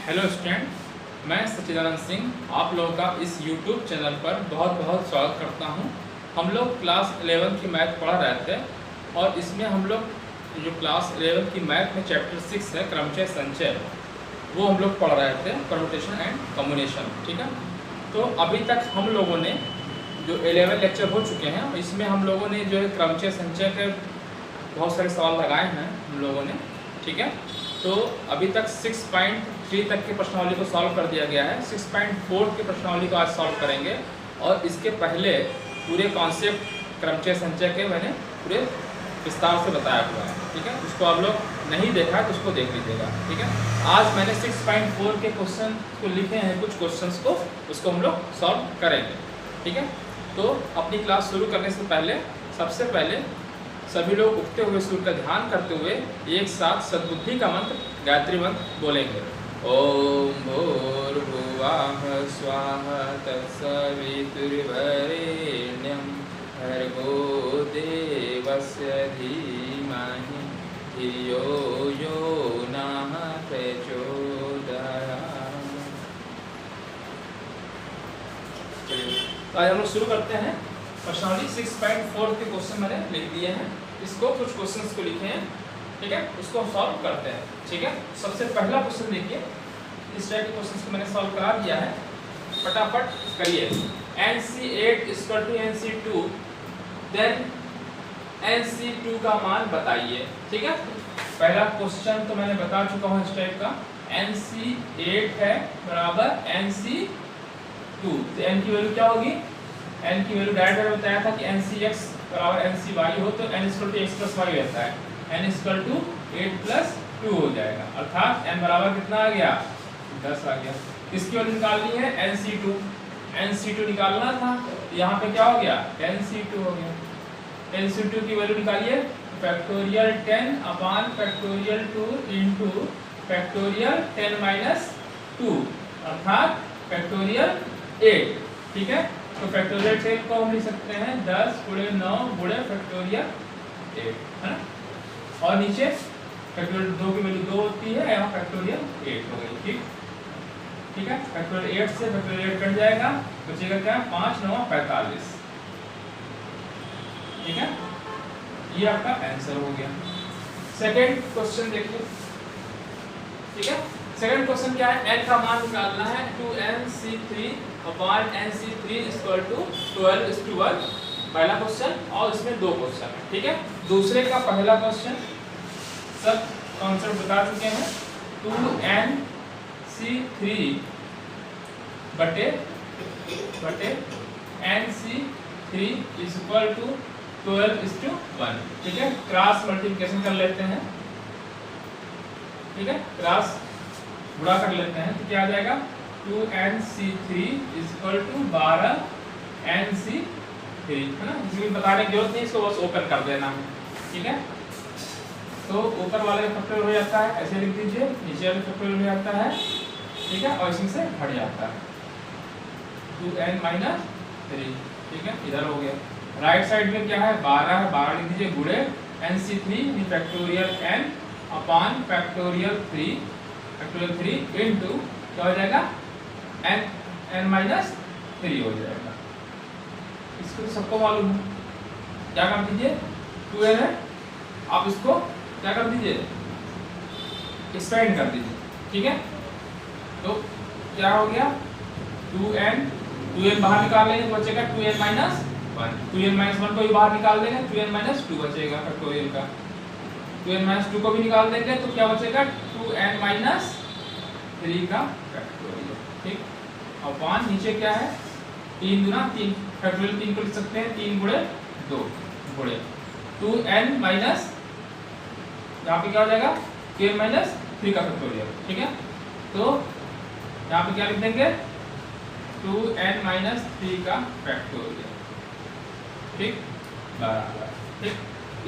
Hello student, मैं सच्चिदानंद सिंह आप लोगों का इस YouTube चैनल पर बहुत बहुत स्वागत करता हूं। हम लोग क्लास 11 की मैथ पढ़ा रहे थे और इसमें हम लोग जो क्लास 11 की मैथ में चैप्टर 6 है क्रमचय संचय, वो हम लोग पढ़ रहे थे, परम्यूटेशन एंड कॉम्बिनेशन। ठीक है, तो अभी तक हम लोगों ने जो 11 लेक्चर हो चुके हैं, इसमें हम लोगों ने जो है क्रमचय संचय के बहुत सारे सवाल लगाए हैं हम लोगों ने। ठीक है, तो अभी तक 6.3 तक की प्रश्नावली को सॉल्व कर दिया गया है। 6.4 की प्रश्नावली को आज सॉल्व करेंगे और इसके पहले पूरे कॉन्सेप्ट क्रमचय संचय के मैंने पूरे विस्तार से बताया हुआ है। ठीक है, उसको आप लोग नहीं देखा है तो उसको देख लीजिएगा। ठीक है, आज मैंने 6.4 के क्वेश्चन को लिखे हैं, कुछ क्वेश्चंस को, उसको हम लोग सॉल्व करेंगे। ठीक है, तो अपनी क्लास शुरू करने से पहले सबसे पहले सभी लोग उठते हुए सूर्य का ध्यान करते हुए एक साथ सद्बुद्धि का मंत्र, गायत्री मंत्र बोलेंगे। ओम भूर्भुवः स्वः तत्सवितुर्वरेण्यं भर्गो देवस्य धीमहि धियो यो नः प्रचोदयात्। आज हम लोग शुरू करते हैं। प्रश्नावली 6.4 के क्वेश्चन मैंने लिख दिए हैं, इसको कुछ क्वेश्चंस को लिखे हैं। ठीक है, उसको हम सॉल्व करते हैं। ठीक है, सबसे पहला क्वेश्चन देखिए, इस टाइप के क्वेश्चंस को मैंने सॉल्व करा दिया है, फटाफट करिए। NC8 = NC2, देन NC2 का मान बताइए। ठीक है, पहला क्वेश्चन तो मैंने बता चुका हूँ इस टाइप का। NC8 है बराबर NC2, तो n की वैल्यू क्या होगी? n की वैल्यू डायरेक्ट मैंने बताया था कि NCx बराबर NCy हो तो n = x + y रहता है। n = 8 + 2 हो जाएगा, अर्थात n बराबर कितना आ गया? 10 आ गया। इसकी वैल्यू निकालनी है NC2, NC2 निकालना था, यहाँ पे क्या हो गया? NC2 हो गया। NC2 की वैल्यू निकालिए, फैक्टोरियल 10/2 इंटू फैक्टोरियल 10 - 2 अर्थात फैक्टोरियल 8। ठीक है, तो फैक्टोरियल 10 को हम लिख सकते हैं 10 × 9 × फैक्टोरियल 8, है ना। और नीचे फैक्टोरियल 2 की वैल्यू 2 होती है, यहाँ फैक्टोरियल 8 हो गई। ठीक है, फैक्टोरियल 8 से फैक्टोरियल 8 कट जाएगा, बचेगा क्या? 5 × 9 = 45। ठीक है, ये आपका आंसर हो गया। सेकंड क्वेश्चन देखिए। ठीक है, सेकंड क्वेश्चन क्या है? n का मान निकालना है 2NC3/NC3 = 12:1। पहला क्वेश्चन, और इसमें दो क्वेश्चन है। ठीक है, दूसरे का पहला क्वेश्चन सब कॉन्सेप्ट बता चुके हैं। 2NC3 बटे NC3 = 12:1। ठीक है, क्रॉस मल्टीप्लिकेशन कर लेते हैं। ठीक है, क्रॉस गुणा कर लेते हैं तो क्या आ जाएगा? 2NC3 = 12NC3, है ना। इसमें बताने की जरूरत नहीं, इसको बस ओपन कर देना है। ठीक है, तो ऊपर वाले का फैक्टोरियल हो जाता है, ऐसे लिख दीजिए, नीचे वाले फैक्टोरियल हो जाता है। ठीक है, और इसमें से हट जाता है 2n - 3। ठीक है, इधर हो गया। राइट साइड में क्या है? 12 है, 12 लिख दीजिए गुणे NC3 फैक्टोरियल n अपान फैक्टोरियल 3 इंटू क्या हो जाएगा? n - 3 हो जाएगा। इसको सबको मालूम है, क्या कर दीजिए? 2n है, आप इसको क्या कर दीजिए? एक्सपेंड कर दीजिए। ठीक है, तो क्या हो गया? 2n बाहर निकाल लेंगे तो बचेगा 2n - 1। 2n - 1 को भी बाहर निकाल देंगे, 2n - 2 बचेगा फैक्टोरियल का। 2n - 2 को भी निकाल देंगे तो क्या बचेगा? 2n - 3 का फैक्टोरियल। ठीक, और 5 नीचे क्या है? 3 × 3 फैक्टोरियल 3 को लिख सकते हैं 3 × 2 गुणे 2n माइनस, यहाँ पे क्या हो जाएगा? 2n - 3 का फैक्टोरियल। ठीक है, तो यहाँ पे क्या लिख देंगे? 2n - 3 का फैक्टोरियल। ठीक, बराबर। ठीक,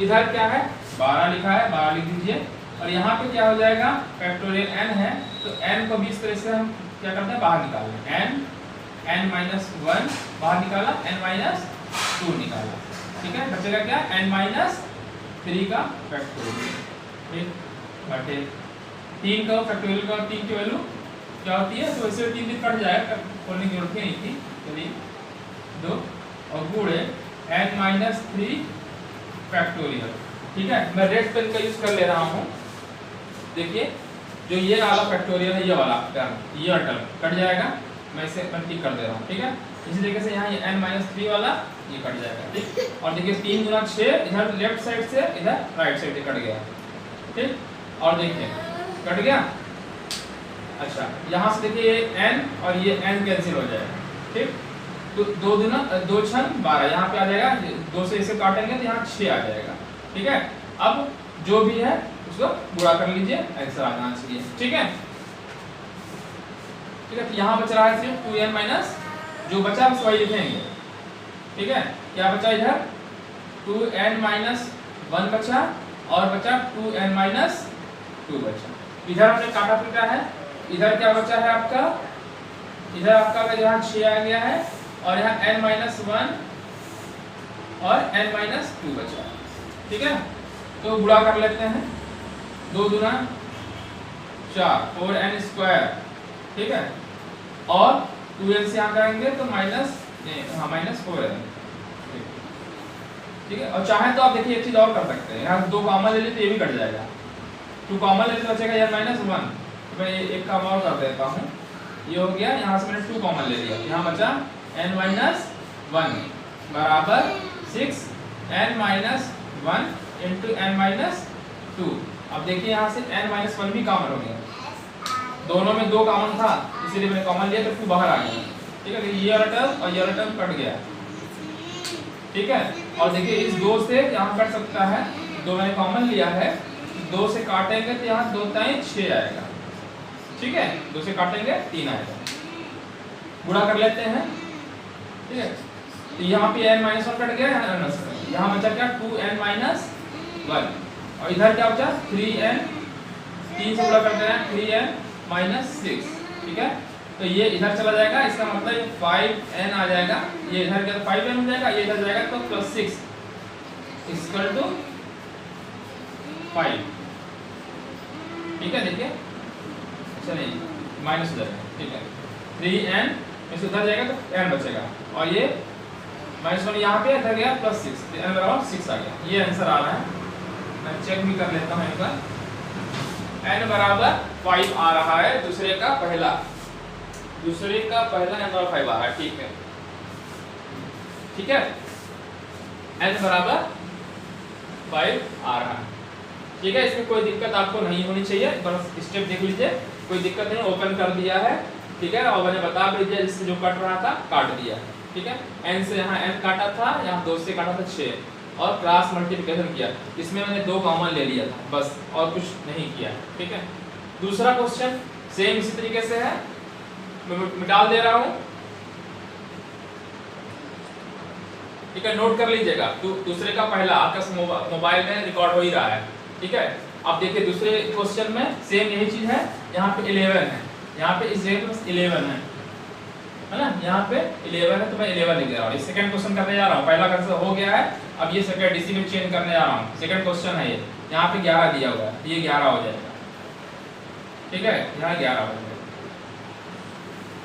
इधर क्या है? 12 लिखा है, 12 लिख दीजिए। और यहाँ पे क्या हो जाएगा? फैक्टोरियल n है, तो n को भी इस तरह से हम क्या करते हैं? बाहर निकाल लें। n - 1 बाहर निकाला, n - 2 निकाला। ठीक है, बचेगा क्या? n - 3 का फैक्टोरियल। ठीक, बटे 3 का फैक्टोरियल का 3 की वैल्यू क्या होती है, तो वैसे 3 दिन कट जाएगा, खोलने की जरूरत ही नहीं थी। चलिए 2 और गुणे n-3 फैक्टोरियल। ठीक है, मैं रेड पेन का यूज कर ले रहा हूँ। देखिए जो ये वाला फैक्टोरियल है, ये वाला टर्म, ये टर्म कट जाएगा, मैं इसे टिक कर दे रहा हूँ। ठीक है, इसी तरीके से यहाँ ये n-3 वाला ये कट जाएगा। ठीक, और देखिए 3 गुना 6 इधर लेफ्ट साइड से इधर राइट साइड से कट गया। ठीक, और देखिए कट गया। अच्छा, यहाँ से देखिए ये n और ये n कैंसिल हो जाएगा। ठीक, तो 2 दुना 2 छन 12 यहाँ पे आ जाएगा, 2 से इसे काटेंगे तो यहाँ 6 आ जाएगा। ठीक है, अब जो भी है उसको गुणा कर लीजिए, आंसर आ जाना चाहिए। ठीक है, ठीक है, तो यहाँ बच रहा है सिर्फ 2n माइनस, जो बचा उस वही लिखेंगे। ठीक है, क्या बचा इधर 2n माइनस 1 बचा और बचा 2n माइनस 2 बचा। इधर हमने काटा पीटा है, इधर क्या बचा है आपका, इधर आपका यहाँ 6 आ गया है और यहाँ n माइनस 1 और n माइनस 2 बचा। ठीक है, तो गुणा कर लेते हैं, 2 दुना 4 4n स्क्वायर। ठीक है, और 2n से यहाँ करेंगे तो माइनस 4n। ठीक है, और चाहे तो आप देखिए एक चीज और कर सकते हैं, यहाँ 2 कॉमन ले ली तो ये भी कट जाएगा, 2 कॉमन ले तो बचेगा यार -1। मैं एक काम और कर देता हूँ, ये हो गया, यहाँ से मैंने 2 कॉमन ले लिया, यहाँ बचा n-1 बराबर 6n-1 इंटू n-2। अब देखिए यहाँ से n-1 भी कॉमन हो गया, दोनों में 2 कॉमन था इसीलिए मैंने कॉमन लिया तो 2 बाहर आ गया। ठीक है, तो ये वाला टर्म और ये वाला टर्म कट गया। ठीक है, और देखिए इस 2 से यहाँ कट सकता है, 2 मैंने कॉमन लिया है, 2 से काटेंगे तो यहाँ 2 टाइम 6 आएगा। ठीक है, 2 से काटेंगे 3 आएगा, गुणा कर लेते हैं। ठीक है, तो यहाँ पे n-1 कट गया, यहाँ बचा क्या 2n-1 और इधर क्या बचा 3n, 3 से गुणा करते हैं 3n-6। ठीक है, तो ये इधर चला जाएगा, इसका मतलब ये 5n आ जाएगा, ये इधर क्या 5n हो जाएगा, ये इधर जाएगा तो +6 इक्वल टू 5। ठीक है, देखिए चलिए माइनस हो जाएगा। ठीक है, 3n में से उधर जाएगा तो n बचेगा और ये -1 यहाँ पे इधर गया +6, तो n बराबर 6 आ गया। ये आंसर आ रहा है, मैं चेक भी कर लेता हूँ एक बार, n बराबर 5 आ रहा है, दूसरे का पहला n बराबर 5 आ रहा है। ठीक है, ठीक है, n बराबर 5 आ रहा है। ठीक है, इसमें कोई दिक्कत आपको नहीं होनी चाहिए, बस स्टेप देख लीजिए, कोई दिक्कत नहीं, ओपन कर दिया है। ठीक है, और मैंने बता भी दिया जिससे जो कट रहा था काट दिया। ठीक है, n से यहाँ n काटा था, यहाँ 2 से काटा था 6 और क्रॉस मल्टीप्लिकेशन किया, इसमें मैंने 2 कॉमन ले लिया था बस, और कुछ नहीं किया। ठीक है, दूसरा क्वेश्चन सेम इसी तरीके से है, मैं मिटा दे रहा हूँ। ठीक है, नोट कर लीजिएगा, तो दूसरे का पहला आपका मोबाइल में रिकॉर्ड हो ही रहा है। ठीक है, अब देखिए दूसरे क्वेश्चन में सेम यही चीज है, यहाँ पे 11 है, यहाँ पे इस जगह पे 11 है ना, यहाँ पे 11 है तो मैं 11 लिख दे रहा हूँ। ये सेकंड क्वेश्चन करने जा रहा हूँ, पहला क्वेश्चन हो गया है, अब ये सेकंड इसी में चेंज करने जा रहा हूँ। सेकंड क्वेश्चन है ये, यहाँ पे 11 दिया हुआ है, ये 11 हो जाएगा। ठीक है, यहाँ 11 हो जाएगा।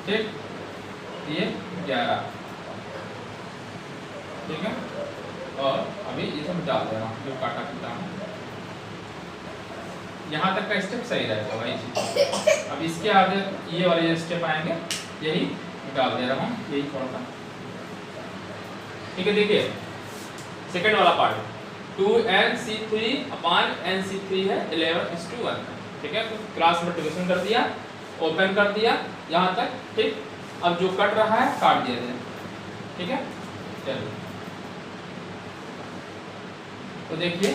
ठीक, ये 11। ठीक है, और अभी ये सब डाल दे रहा हूँ जो काटा पीटा हूँ, यहाँ तक का स्टेप सही रहेगा वही चीज। अब इसके आगे ये वाले स्टेप आएंगे, यही डाल दे रहा हूँ, यही थोड़ा सा। ठीक है, देखिए सेकंड वाला पार्ट 2nc3/nc3 है, 11:1। ठीक है, तो क्रॉस मल्टीप्लिकेशन कर दिया, ओपन कर दिया यहाँ तक। ठीक, अब जो कट रहा है काट दिया जाए। ठीक है, चलिए तो देखिए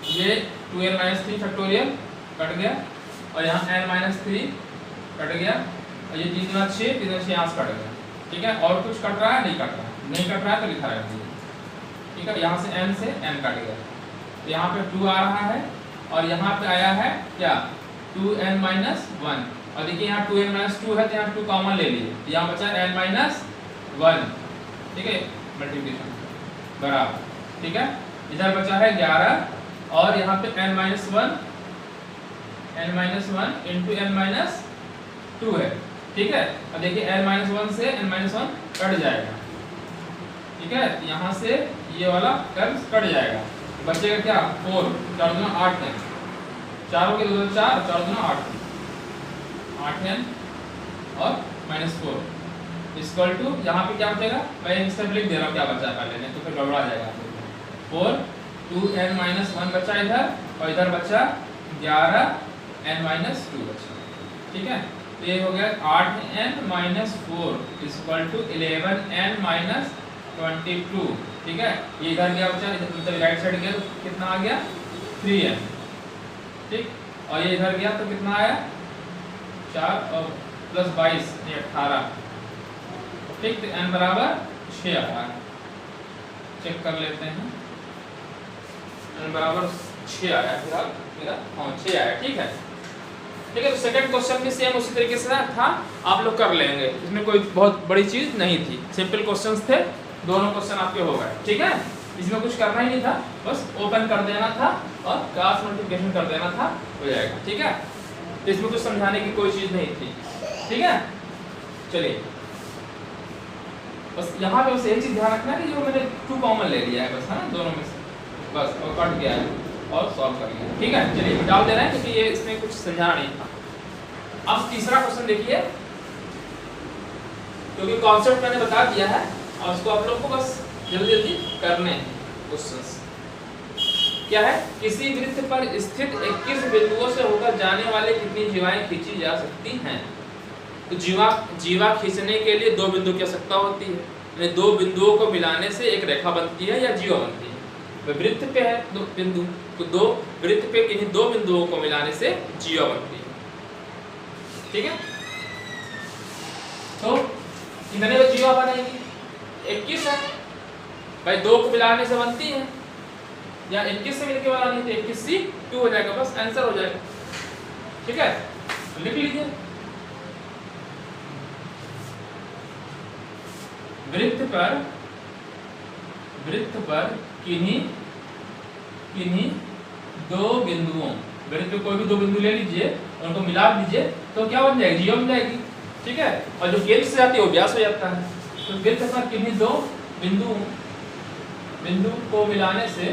ये 2n-3 फैक्टोरियल कट गया और यहाँ n-3 कट गया और ये 3 गुना 6 3 6 यहाँ से कट गया। ठीक है, और कुछ कट रहा है नहीं कट रहा है, नहीं कट रहा है तो लिखा रहेगा। ठीक है, यहाँ से n कट गया तो यहाँ पे 2 आ रहा है और यहाँ पे आया है क्या 2n-1 और देखिए यहाँ 2n-2 है तो यहाँ 2 कॉमन ले लिए, यहाँ बचा n-1। ठीक है, मल्टीप्लिकेशन बराबर। ठीक है, इधर बचा है 11 और यहाँ पे n-1 n-1 इंटू n-2 है, ठीक है। अब देखिए n-1 से n-1 कट जाएगा, ठीक है। यहाँ से ये वाला टर्म कट जाएगा, बचेगा क्या 4, 4 दूना 8 है, 4 हो गया 2 4, 4 दूना 8 है और -4 इक्वल टू यहाँ पे क्या बचेगा, मैं एक स्टेप लिख दे रहा हूँ क्या बचा पहले, नहीं तो फिर गड़बड़ा जाएगा। 4 2n-1 बचा इधर और इधर बचा 11n-2 बचा, ठीक है। तो ये हो गया 8n-4 इक्वल टू 11n-22, ठीक है। ये इधर गया बचा, मतलब राइट साइड गया तो कितना आ गया 3n, ठीक। और ये इधर गया तो कितना आया 4 और प्लस 22 ये 18, ठीक। तो n बराबर 6 आया, चेक कर लेते हैं, n बराबर 6 आया फिलहाल मेरा, हाँ 6 आया, ठीक है। ठीक है, तो सेकंड क्वेश्चन भी सेम उसी तरीके से था, आप लोग कर लेंगे, इसमें कोई बहुत बड़ी चीज नहीं थी, सिंपल क्वेश्चंस थे, दोनों क्वेश्चन आपके हो गए, ठीक है। इसमें कुछ करना ही नहीं था, बस ओपन कर देना था और क्रॉस मल्टीप्लिकेशन कर देना था, हो जाएगा, ठीक है। तो इसमें कुछ समझाने की कोई चीज नहीं थी, ठीक है। चलिए बस यहाँ पे बस एक चीज ध्यान रखना कि जो मैंने 2 कॉमन ले लिया है बस, है ना, दोनों में से बस, और कट गया है और सॉल्व कर लिया, ठीक है। चलिए डाल दे रहे हैं क्योंकि ये इसमें कुछ समझाना नहीं था। अब तीसरा क्वेश्चन देखिए, क्योंकि कॉन्सेप्ट मैंने बता दिया है और उसको आप लोग को बस जल्दी जल्दी करने हैं क्वेश्चंस। क्या है, किसी वृत्त पर स्थित 21 बिंदुओं से होकर जाने वाले कितनी जीवाएं खींची जा सकती हैं। तो जीवा खींचने के लिए 2 बिंदु की आवश्यकता होती है, यानी 2 बिंदुओं को मिलाने से एक रेखा बनती है या जीवा बनती है। वृत्त पे है 2 बिंदु, तो 2 वृत्त पे किन्हीं 2 बिंदुओं को मिलाने से जीवा बनती है, ठीक है। तो कितने में जीवा बनेगी, 21 है भाई, 2 को मिलाने से बनती है, या 21 से मिलके बनानी है तो 21C2 हो जाएगा, बस आंसर हो जाएगा, ठीक है। तो लिख लीजिए, वृत्त पर किन्हीं 2 बिंदुओं, वृत्त पे कोई भी 2 बिंदु ले लीजिए, उनको मिला लीजिए तो क्या बन जाएगी, जीवा बन जाएगी, ठीक है। और जो केंद्र से जाती है वो व्यास हो जाता है। तो वृत्त पर किन्हीं 2 बिंदु को मिलाने से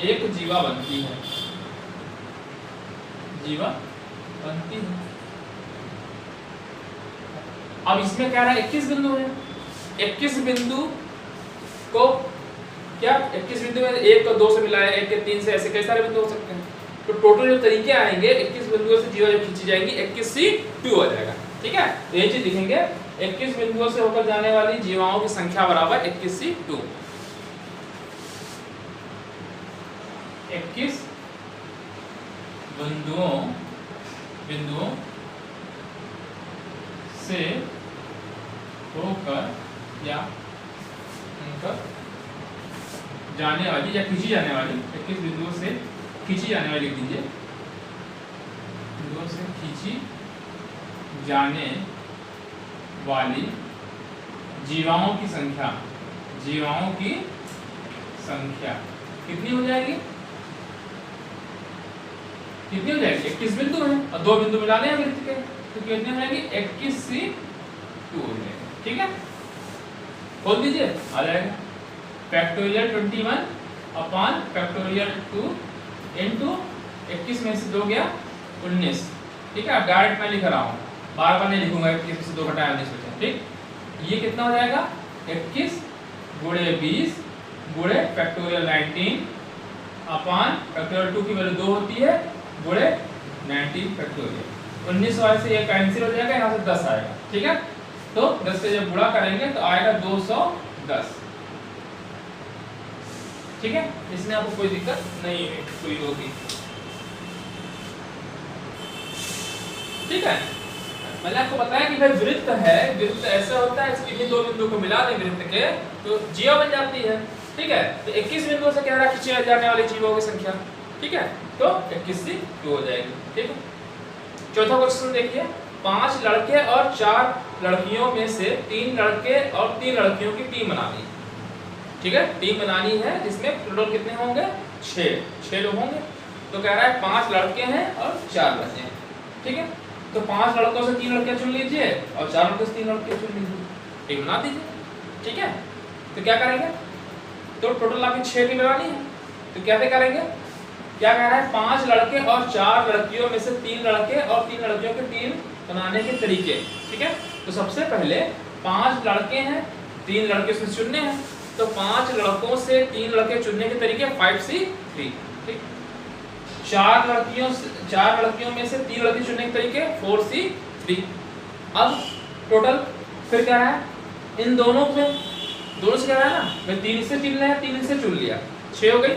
एक जीवा बनती है, जीवा बनती है। अब इसमें क्या रहा, 21 बिंदु है, 21 बिंदु को क्या 21 बिंदु में 1 को 2 से मिलाया, 1 के 3 से, ऐसे कई सारे बिंदु हो सकते हैं। तो टोटल जो तरीके आएंगे 21 बिंदुओं से जीवा जो खींची जाएंगी 21C2 हो जाएगा, ठीक है। तो ये चीज लिखेंगे, 21 बिंदुओं से होकर जाने वाली जीवाओं की संख्या बराबर 21C2। 21 बिंदुओं से होकर या उनका जाने वाली या खींची जाने वाली, 21 बिंदुओं से खींची जाने वाली, लिख दीजिए, बिंदुओं से खींची जाने वाली जीवाओं की संख्या कितनी हो जाएगी, 21 बिंदु है और 2 बिंदु मिलाने हैं वृत्त के, तो कितने हो जाएगी 21C2 हो जाएगा, ठीक है। खोल दीजिए, आ जाएगा फैक्टोरियल 21 अपॉन फैक्टोरियल 2 इनटू 21 में से 2 गया 19, ठीक है। डायरेक्ट मैं लिख रहा हूँ, बार बार नहीं लिखूंगा, 21 से 2 घटाया 19 बचा, ठीक। ये कितना हो जाएगा 21 गुणे 20 गुणे फैक्टोरियल 19 अपॉन फैक्टोरियल 2 की वैल्यू 2 होती है गुणे 19 फैक्टोरियल, 19 वाले से ये कैंसिल हो जाएगा, यहाँ से 10 आएगा, ठीक है। तो 10 से जब गुणा करेंगे तो आएगा 210, ठीक है। इसमें आपको कोई दिक्कत नहीं हुई होगी, ठीक है। मैंने आपको बताया कि भाई वृत्त है, वृत्त ऐसा होता है इसके 2 बिंदु को मिला दें वृत्त के तो जीवा बन जाती है, ठीक है। तो 21 बिंदुओं से क्या रहा, खींची जाने वाली जीवों की संख्या, ठीक है। तो 21C2 हो जाएगी, ठीक है। चौथा क्वेश्चन देखिए, 5 लड़के और 4 लड़कियों में से 3 लड़के और 3 लड़कियों की टीम बना ली। ठीक है, टीम बनानी है जिसमें टोटल कितने होंगे, 6 लोग होंगे। तो कह रहा है 5 लड़के हैं और 4 लड़के हैं। ठीक है, तो 5 लड़कों से 3 लड़के चुन लीजिए और 4 लड़कों से 3 लड़के चुन लीजिए, टीम बना दीजिए। ठीक है, तो क्या करेंगे, तो टोटल आपकी 6 टीम बनानी है, तो कैसे करेंगे, क्या कह रहा है 5 लड़के और 4 लड़कियों में से 3 लड़के और 3 लड़कियों के टीम बनाने के तरीके। ठीक है, तो सबसे पहले 5 लड़के हैं, 3 लड़के उसमें चुनने हैं, तो 5 लड़कों से 3 लड़के चुनने के तरीके 5C3। ठीक, 4 लड़कियों में से 3 लड़के चुनने के तरीके 4C3। अब टोटल फिर क्या है, इन दोनों से क्या है ना, मैं 3 से चुन लिया, 3 से चुन लिया, 6 हो गई।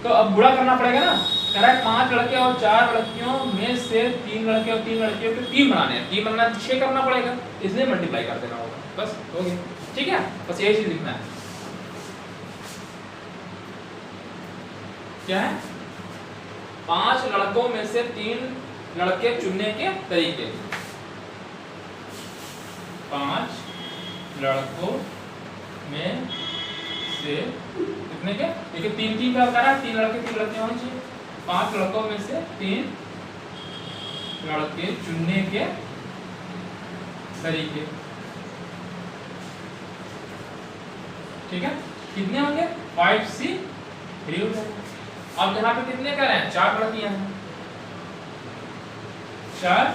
तो अब गुणा करना पड़ेगा ना, कह रहा है 5 लड़के और 4 लड़कियों में से 3 लड़के और 3 लड़कियों के टीम बनाने हैं, टीम बनाना 6 करना पड़ेगा, इसलिए मल्टीप्लाई कर देना होगा, बस हो गया। ठीक है, बस यही चीज लिखना है। क्या है, 5 लड़कों में से 3 लड़के चुनने के तरीके। 5 लड़कों में से कितने के, देखिए 3 का होता है, 3 लड़के 3 लड़के होने चाहिए। 5 लड़कों में से 3 लड़के चुनने के तरीके। ठीक है, कितने होंगे, 5C3 हो जाएगा। अब यहाँ पे कितने कर रहे हैं, 4 लड़कियां हैं, 4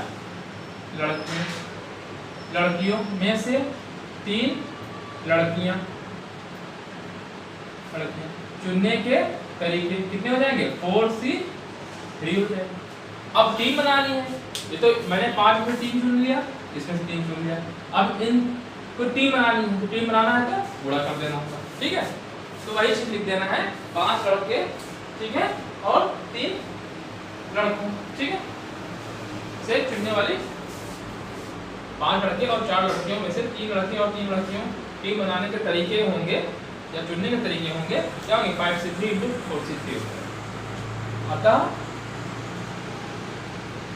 लड़कियों में से 3 लड़कियां चुनने के तरीके कितने हो जाएंगे, 4C3 हो जाएगा। अब टीम बनानी है, ये तो मैंने 5 में 3 चुन लिया, इसमें से 3 चुन लिया, अब इनको टीम बनानी है, तो टीम बनाना है तो गुणा कर देना होगा। ठीक है, तो वही चीज लिख देना है, 5 लड़के, ठीक है, और 3 लड़कों, ठीक है, से चुनने वाली 5 लड़के और 4 लड़कियों में से 3 लड़के और 3 लड़कियों टीम बनाने के तरीके होंगे या चुनने के तरीके होंगे, क्या होंगे, 5C3 × 4C3 होगा। अतः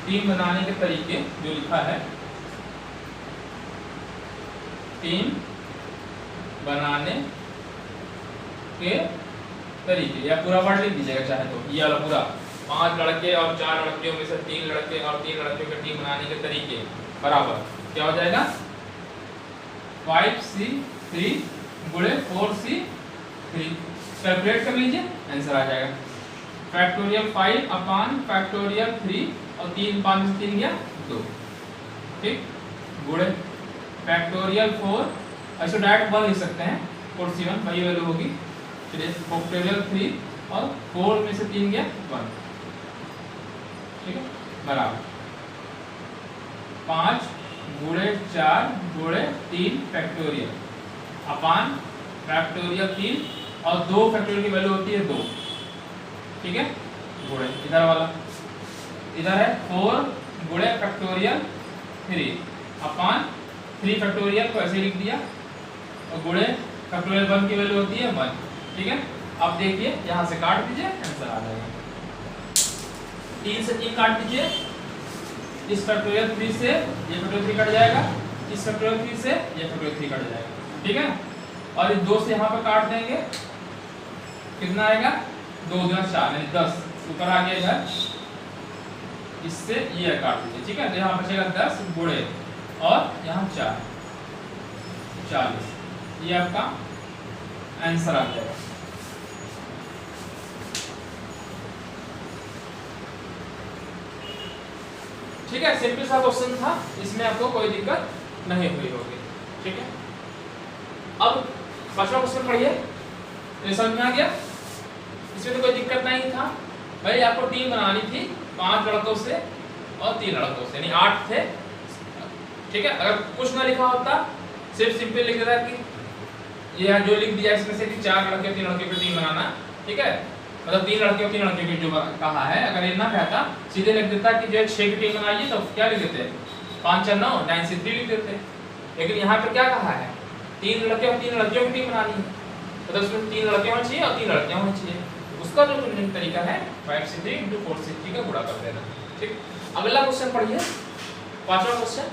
टीम बनाने के तरीके जो लिखा है, टीम बनाने के तरीके, या पूरा वर्ड लिख दीजिएगा चाहे तो, ये वाला पूरा, 5 लड़के और 4 लड़कियों में से 3 लड़के और 3 लड़कियों के टीम बनाने के तरीके बराबर क्या हो जाएगा, 5C3 गुणे 4C3। कैलकुलेट कर लीजिए, आंसर आ जाएगा फैक्टोरियल 5 अपॉन फैक्टोरियल 3 और 3 5 से 3 गया 2। ठीक, गुणे फैक्टोरियल 4, ऐसे डायरेक्ट 1 लिख सकते हैं, 4C1 वही वैल्यू होगी, फिर फैक्टोरियल 3 और 4 में से 3 गया 1। ठीक है, बराबर 5 गुणे 4 गुणे 3 फैक्टोरियल अपॉन फैक्टोरियल 3 और 2 फैक्टोरियल की वैल्यू होती है 2। ठीक है, गुणे इधर वाला, इधर है 4 गुणे फैक्टोरियल 3 अपॉन 3 फैक्टोरियल को ऐसे लिख दिया और गुणे फैक्टोरियल 1 की वैल्यू होती है 1। ठीक है, अब देखिए यहाँ से काट दीजिए, आंसर आ जाएगा। 3 से 3 काट दीजिए, इस फैक्टोरियल 3 से ये फैक्टोरियल 3 कट जाएगा, इस फैक्टोरियल 3 से ये फैक्टोरियल 3 कट जाएगा। ठीक है, और इस 2 से यहाँ पर काट देंगे, कितना आएगा, 2 × 4 यानी 10, ऊपर आ गया इधर, इससे ये काट दीजिए। ठीक है, तो यहाँ बचेगा 10 गुणे और यहाँ 4, 40, ये आपका आंसर आ जाएगा। ठीक है, सिंपल सा क्वेश्चन था, इसमें आपको कोई दिक्कत नहीं हुई होगी। ठीक है, अब 5वां क्वेश्चन पढ़िए, तो समझ में आ गया, इसमें तो कोई दिक्कत नहीं था भाई, आपको टीम बनानी थी 5 लड़कों से और 3 लड़कों से, यानी 8 थे। ठीक है, अगर कुछ ना लिखा होता, सिर्फ सिंपल लिख देता कि ये जो लिख दिया इसमें से कि 4 लड़के और 3 लड़के की टीम बनाना। ठीक है, मतलब 3 लड़के और 3 लड़के की जो कहा है, अगर ये ना कहता सीधे लिख देता कि जो 6 की टीम बनाइए, तो क्या लिख देते, 5 4 9 9C3 लिख देते। लेकिन यहाँ पर क्या कहा है, 3 लड़के और 3 लड़कियों की टीम बनानी है, मतलब उसमें 3 लड़के होने चाहिए और 3 लड़कियां होनी चाहिए। उसका जो चुनने का तरीका है 5C3 × 4C3 का गुणा कर देना। ठीक, अगला क्वेश्चन पढ़िए, 5वां क्वेश्चन,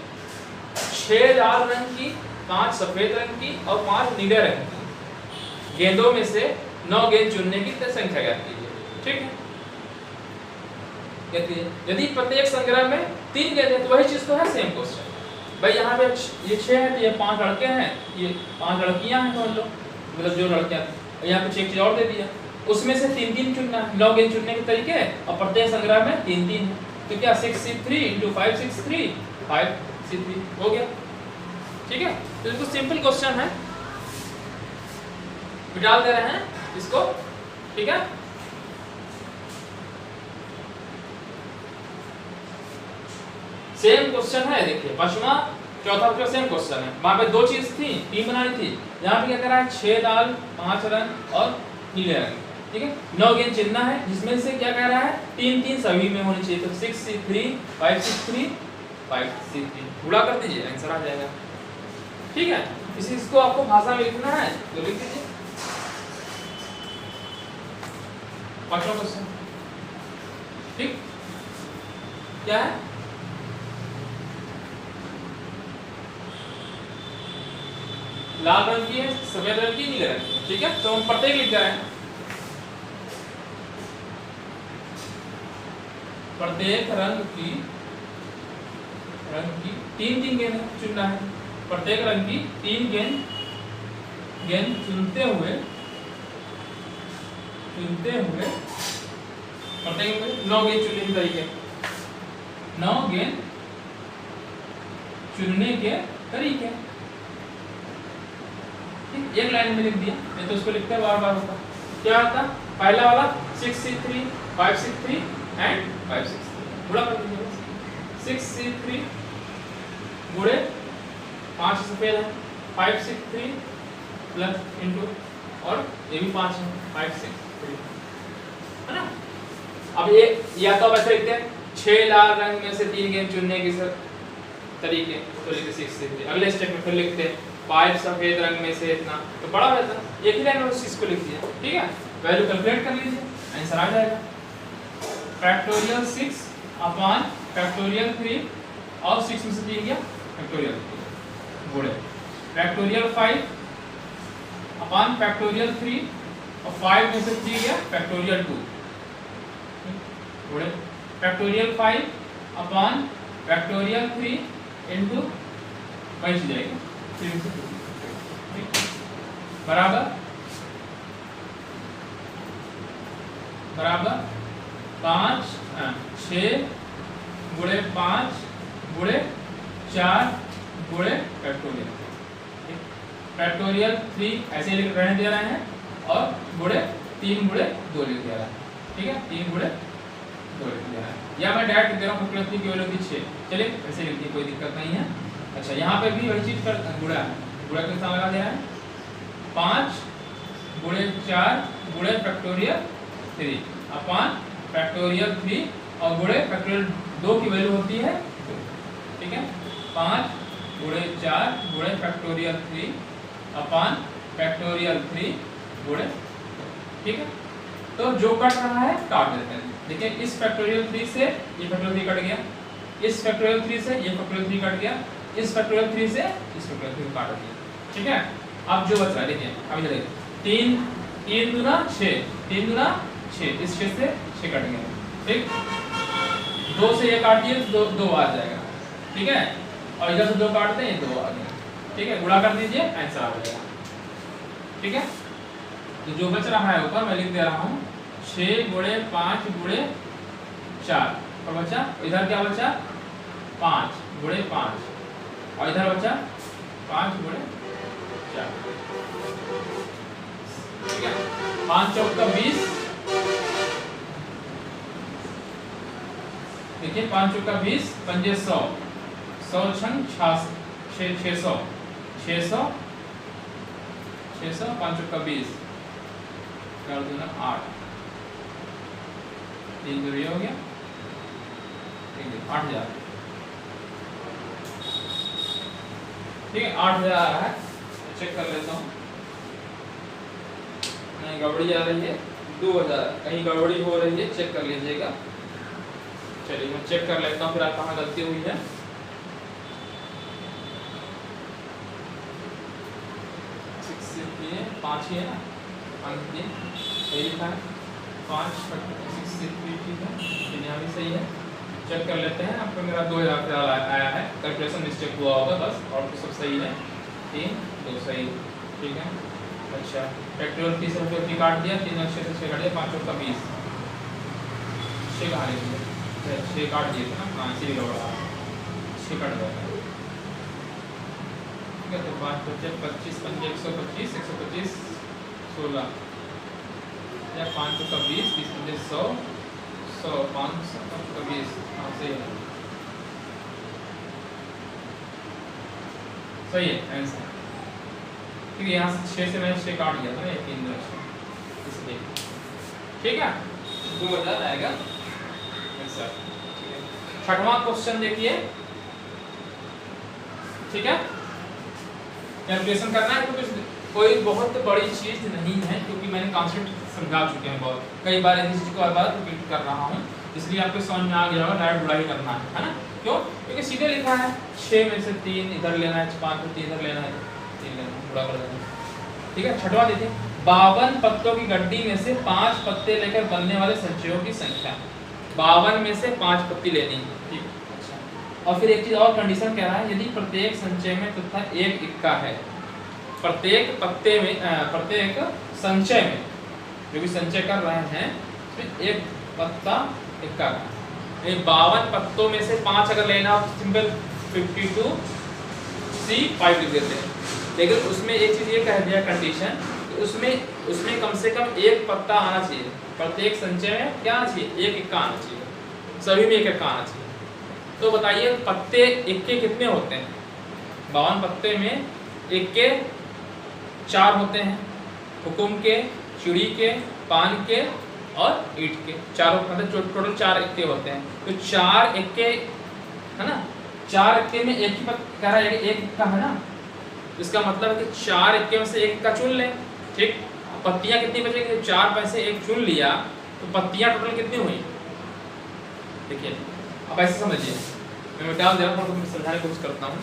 6 लाल रंग की, 5 सफेद रंग की और 5 नीले रंग की गेंदों में से 9 गेंद चुनने की संख्या ज्ञात कीजिए। ठीक है, यदि प्रत्येक संग्रह में 3 गेंद है तो वही चीज तो है, सेम क्वेश्चन। भाई यहाँ पे ये 6 है तो ये 5 लड़के हैं, ये 5 लड़कियां हैं, समझ लो, मतलब जो लड़कियां थी। यहाँ पे 1 चीज और दे दिया, उसमें से 3-3 चुनना है। 9 गेंद चुनने के तरीके और प्रत्येक संग्रह में 3-3 है, तो क्या 6C3 × 5C3 5C3 हो गया। ठीक है, तो बिल्कुल सिंपल क्वेश्चन है, डाल दे रहे हैं इसको। ठीक है, सेम क्वेश्चन है, देखिए पांचवा चौथा का सेम क्वेश्चन है। वहां पे 2 चीज थी, टीम बनानी थी, यहाँ पे क्या कर रहा है 6 लाल 5 रंग और नीले रंग। ठीक है, 9 गेंद चुनना है, जिसमें से क्या कह रहा है 3-3 सभी में होनी चाहिए, तो 6C3 5C3 5C3 गुणा कर दीजिए, आंसर आ जाएगा। ठीक है, इसको आपको भाषा में लिखना है तो लिख दीजिए। पांचवा क्वेश्चन ठीक क्या है, लाल रंग की है, सफेद रंग की, नीले रंग की। ठीक है, तो हम प्रत्येक लिख रहे हैं, प्रत्येक रंग की 3-3 गेंद चुनना है। प्रत्येक रंग की 3 गेंद चुनते हुए प्रत्येक 9 गेंद चुनने के तरीके, 9 गेंद चुनने के तरीके। एक लाइन में लिख दिया, नहीं तो उसको लिखते बार बार होता। क्या आता, पहला वाला 6C3 5C3 एंड 5C3 गुणा कर दीजिए। 6C3 गुणे 5 सफेद है, 5C3 प्लस इंटू और ये भी 5 है, 5C3 है ना। अब ये या तो वैसे लिखते हैं 6 लाल रंग में से 3 गेंद चुनने के तरीके, तो लिखते 6C3। अगले स्टेप में फिर लिखते हैं 5 सफेद रंग में से इतना, तो बड़ा रहता है, एक ही लाइन में उस चीज को लिख दिया। ठीक है, वैल्यू कैलकुलेट कर लीजिए, आंसर आ जाएगा। फैक्टोरियल 6 अपॉन फैक्टोरियल 3 और 6 में से 3 गया फैक्टोरियल 3 गुणे फैक्टोरियल 5 अपॉन फैक्टोरियल 3 और 5 में से 3 गया फैक्टोरियल 2 गुणे फैक्टोरियल 5 अपॉन फैक्टोरियल 3 इनटू वही चीज आएगी बराबर 5 6 गुणे 5 गुणे 4 गुणे फैक्टोरियल 3 ऐसे लिख रहने दे रहे हैं और गुणे 3 गुणे 2 लिख दे रहा है। ठीक है, 3 गुणे 2 लिख दे रहा है, या मैं डायरेक्ट लिख दे रहा हूँ फैक्टोरियल 3 की वैल्यू थी 6। चलिए ऐसे लिख दिए, कोई दिक्कत नहीं है। अच्छा, यहाँ पे भी वही चीज कर गुणा है, गुणा कितना लगा दिया है 5 गुणे 4 गुणे फैक्टोरियल 3 अपॉन फैक्टोरियल 3 और गुणे फैक्टोरियल 2 की वैल्यू होती है 2। ठीक है, 5 गुणे 4 गुणे फैक्टोरियल 3 अपॉन फैक्टोरियल 3 गुणे 2। ठीक है, तो जो कट रहा है काट देते हैं। देखिए, इस फैक्टोरियल 3 से ये फैक्टोरियल 3 कट गया, इस फैक्टोरियल 3 से ये फैक्टोरियल 3 कट गया, इस फैक्टोरियल 3 से इस फैक्टोरियल 3 काट दिया। ठीक है, अब जो बच रहा है देखिए, अभी देखिए 3 दूना 6 3 दूना 6, इस 6 से 6 कट गया। ठीक, 2 से ये काट दिए तो 2 आ जाएगा। ठीक है, और इधर से 2 काटते हैं 2 आ गया। ठीक है, गुणा कर दीजिए, आंसर आ जाएगा। ठीक है, तो जो बच रहा है ऊपर मैं लिख दे रहा हूँ 6 गुणे 5 गुणे 4 और बचा, इधर क्या बचा 5 गुणे 5 और इधर बचा 5 गुणे 4। ठीक है, 5 चौक का 20, देखिए 5 चौक का 20 पंजे 100 100 छंग 600 5 चौक का 20 कर दूना 8 3 दूरी हो गया। ठीक है, 8000। ठीक है, 8000 आ रहा है, चेक कर लेता हूँ। नहीं, गड़बड़ी आ रही है 2000, कहीं गड़बड़ी हो रही है, चेक कर लीजिएगा। चलिए मैं चेक कर लेता हूँ फिर आप कहाँ गलती हुई है। पाँच ही है ना, अंक 3 सही लिखा है। 5 6 से 3 ठीक है, लेकिन यहाँ भी सही है। चेक कर लेते हैं, आपको मेरा 2000 ख्याल आया है, कैलकुलेशन मिस्टेक हुआ होगा बस, और तो सब सही है। 3 2 सही ठीक है। अच्छा फैक्टोरियल 30 से 50 काट दिया, 3 और 6 से 6 काट दिया, 5 और 20 6 कहाँ लिखेंगे, 6 काट दिए थे ना, हाँ इसी गड़बड़ा 6 कट गया था ठीक है। तो 5 बचे 25 5 125 125 16 या 5 का 20 20 25 100 100 5 का 20 हाँ सही है, सही है आंसर। क्योंकि यहाँ से 6 से मैंने 6 काट दिया था ना, 3 इसलिए ठीक है। 2000 आएगा आंसर। छठवां क्वेश्चन देखिए ठीक है। कैलकुलेशन करना है तो कोई बहुत बड़ी चीज नहीं है, क्योंकि मैंने कॉन्सेप्ट समझा चुके हैं बहुत कई बार, इस चीज को हर बार रिपीट कर रहा हूँ, इसलिए आपको समझ में आ गया होगा। डायरेक्ट गुणा ही करना है ना, क्यों? क्योंकि सीधे लिखा है 6 में से 3 इधर लेना है, 5 में 3 इधर लेना है, 3 लेना है, गुणा कर देना ठीक है। छठवां देखिए, 52 पत्तों की गड्डी में से 5 पत्ते लेकर बनने वाले संचयों की संख्या। 52 में से 5 पत्ती लेनी है ठीक। अच्छा और फिर एक चीज और कंडीशन कह रहा है, यदि प्रत्येक संचय में तथा एक इक्का है, प्रत्येक पत्ते में प्रत्येक संचय में जो भी संचय कर रहे हैं फिर एक पत्ता इक्का का, 52 पत्तों में से 5 अगर लेना हो सिंपल 52C5 लिख देते हैं। लेकिन उसमें एक चीज ये कह दिया कंडीशन, उसमें कम से कम एक पत्ता आना चाहिए, प्रत्येक संचय में क्या आना चाहिए, एक इक्का आना चाहिए, सभी में एक इक्का आना चाहिए। तो बताइए पत्ते इक्के कितने होते हैं? 52 पत्ते में इक्के 4 होते हैं, हुकुम के, चिड़ी के, पान के और ईंट के, चारों मतलब टोटल 4 इक्के होते हैं। तो 4 इक्के है ना, 4 इक्के में एक ही कह रहा है, एक इक्का है ना, इसका मतलब है कि 4 इक्के में से एक इक्का चुन लें ठीक। पत्तियां कितनी बचेंगी, 4 पैसे एक चुन लिया तो पत्तियां टोटल कितनी हुई देखिए। अब ऐसे समझिए, मैं मिटा दे रहा हूँ, समझाने की कोशिश करता हूँ।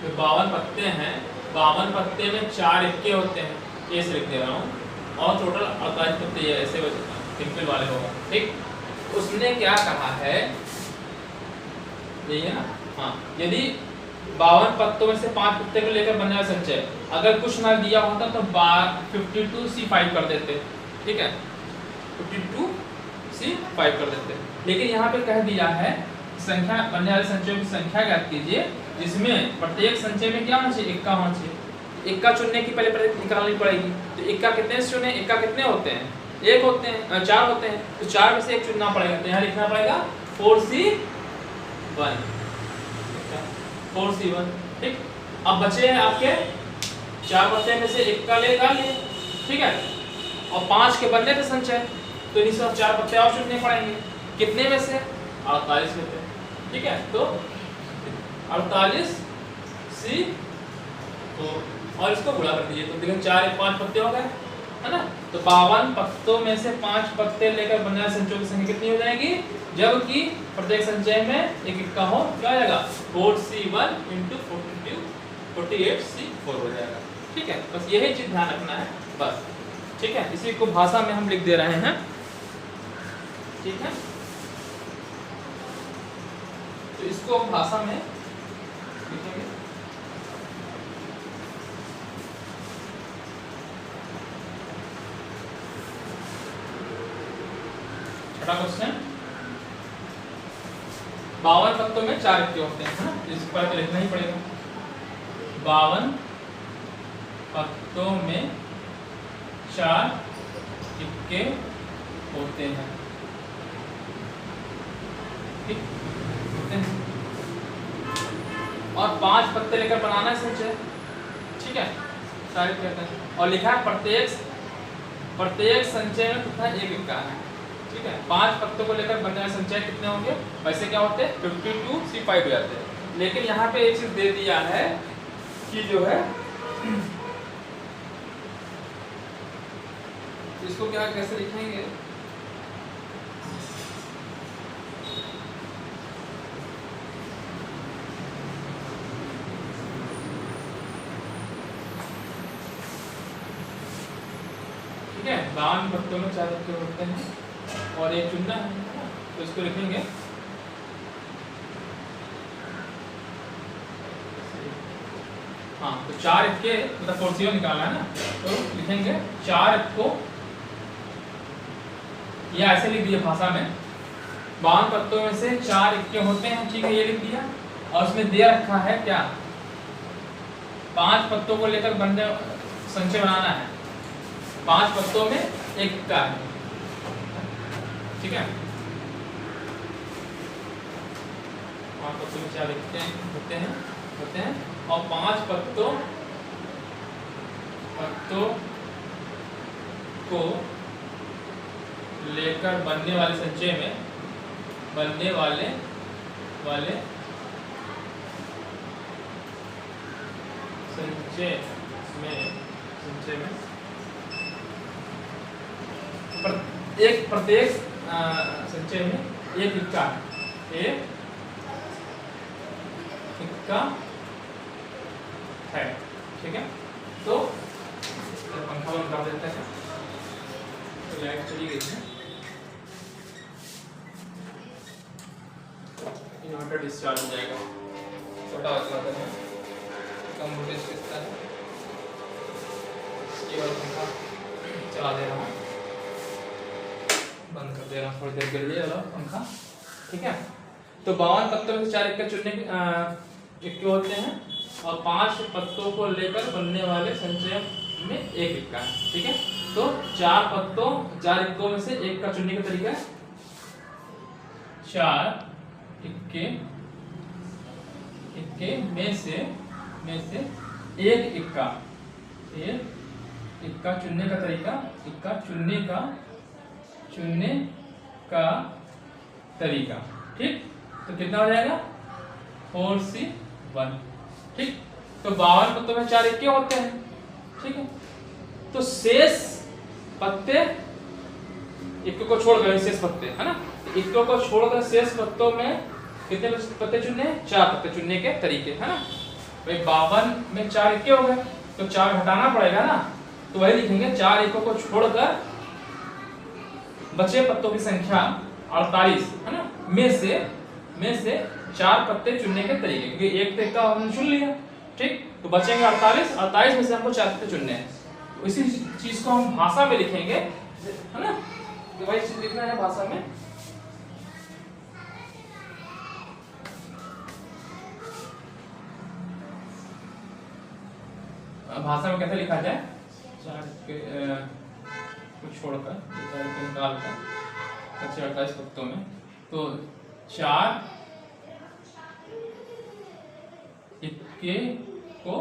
तो 52 पत्ते हैं, 52 पत्ते में 4 इक्के होते हैं, ये से लिख दे रहा हूँ, और टोटल 48 पत्ते ऐसे सिंपल वाले होगा ठीक। उसने क्या कहा है, यही है ना, हाँ यदि 52 पत्तों में से 5 पत्ते को लेकर बनने वाला संचय, अगर कुछ ना दिया होता तो 52C5 कर देते ठीक है, 52C5 कर देते। लेकिन यहाँ पे कह दिया है संख्या बनने वाले संचयों की संख्या ज्ञात कीजिए, जिसमें प्रत्येक संचय में क्या होना चाहिए, इक्का होना चाहिए। इक्का चुनने की पहले निकालनी पड़ेगी, तो इक्का कितने से चुने, इक्का कितने होते हैं, एक होते हैं, 4 होते हैं, तो 4 में से एक चुनना पड़ेगा, तो यहाँ लिखना पड़ेगा 4C1 4C1 ठीक। अब बचे हैं आपके 4 पत्ते में से इक्का लेगा लिए ठीक है, और 5 के बनने थे संचय, तो इन्हीं से 4 पत्ते और चुनने पड़ेंगे, कितने में से, 48 में से ठीक है। तो 48C4 और इसको गुणा कर दीजिए, तो देखिए 4 1 5 पत्ते हो गए है ना। तो 52 पत्तों में से 5 पत्ते लेकर बनने वाले संचयों की संख्या कितनी हो जाएगी, जबकि प्रत्येक संचय में एक इक्का हो, क्या हो जाएगा 4C1 × 48C4 हो जाएगा ठीक है। बस यही चीज ध्यान रखना है बस ठीक है। इसी को भाषा में हम लिख दे रहे हैं ठीक है। तो इसको हम भाषा में लिखेंगे। छठा क्वेश्चन, 52 पत्तों में 4 इक्के होते हैं है ना, इस पर तो लिखना ही पड़ेगा। 52 पत्तों में 4 इक्के होते हैं ठीक होते हैं, और 5 पत्ते लेकर बनाना है संचय ठीक है, 4 इक्के होते हैं, और लिखा है प्रत्येक संचय में कितना एक इक्का है ठीक है। 5 पत्तों को लेकर बनने वाले संचय कितने होंगे, वैसे क्या होते हैं 52C5 हो जाते हैं। लेकिन यहाँ पे एक चीज दे दिया है कि जो है इसको क्या कैसे लिखेंगे? ठीक है, 52 पत्तों में 4 इक्के होते हैं और एक चुनना है, तो इसको लिखेंगे हाँ, तो 4 इक्के मतलब फोर्सियो निकालना है ना, तो लिखेंगे 4 इक्को, या ऐसे लिख दिया भाषा में 52 पत्तों में से 4 इक्के होते हैं। ठीक है, ये लिख दिया और उसमें दे रखा है क्या, 5 पत्तों को लेकर बनने संचय बनाना है, 5 पत्तों में एक इक्का है। ठीक है, 5 पत्तों में 4 इक्के होते हैं और 5 पत्तों को लेकर बनने वाले संचय में प्रत्येक संचय में एक इक्का है। ठीक है, तो पंखा बंद कर देते हैं, तो लाइट चली गई है, इन्वर्टर डिस्चार्ज हो जाएगा, छोटा वाला है, कम वोल्टेज कितना है, ये वाला पंखा चला दे रहा हूँ, बंद कर दे रहा हूँ थोड़ी देर के लिए वाला पंखा। ठीक है, तो 52 पत्तों में से 4 इक्के चुनने इक्के होते हैं और 5 पत्तों को लेकर बनने वाले संचय में एक इक्का है। ठीक है, तो 4 इक्कों में से एक का चुनने का तरीका है, 4 इक्के में से एक इक्का चुनने का तरीका, चुनने का तरीका। ठीक, तो कितना हो जाएगा 4C1। ठीक, तो 52 पत्तों में 4 इक्के होते हैं। ठीक है, तो शेष पत्ते इक्के को छोड़कर, शेष पत्ते है ना, इक्के को छोड़कर शेष पत्तों में कितने पत्ते चुनने, 4 पत्ते चुनने के तरीके है ना। भाई 52 में 4 इक्के हो गए, तो 4 घटाना पड़ेगा ना, तो वही लिखेंगे 4 इक्कों को छोड़कर बचे पत्तों की संख्या 48 है ना, में से 4 पत्ते चुनने के तरीके, क्योंकि एक इक्का हमने चुन लिया। ठीक, तो बचेंगे 48 में से हमको 4 पत्ते चुनने हैं। इसी चीज को हम भाषा में लिखेंगे है ना, तो वही चीज लिखना है भाषा में। भाषा में कैसे लिखा जाए, 4 को छोड़कर, 4 को निकालकर 48 पत्तों में, तो 4 इक्के को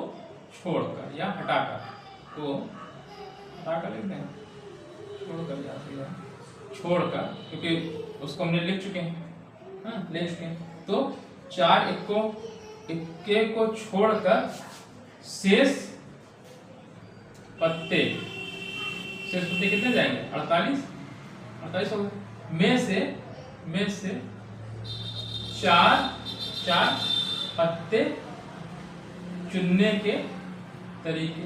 छोड़कर या हटाकर लिख दें, छोड़कर, क्योंकि उसको हमने लिख चुके हैं, तो 4 इक्के को छोड़कर शेष पत्ते कितने जाएंगे, 48 हो गए, में से 4 पत्ते चुनने के तरीके,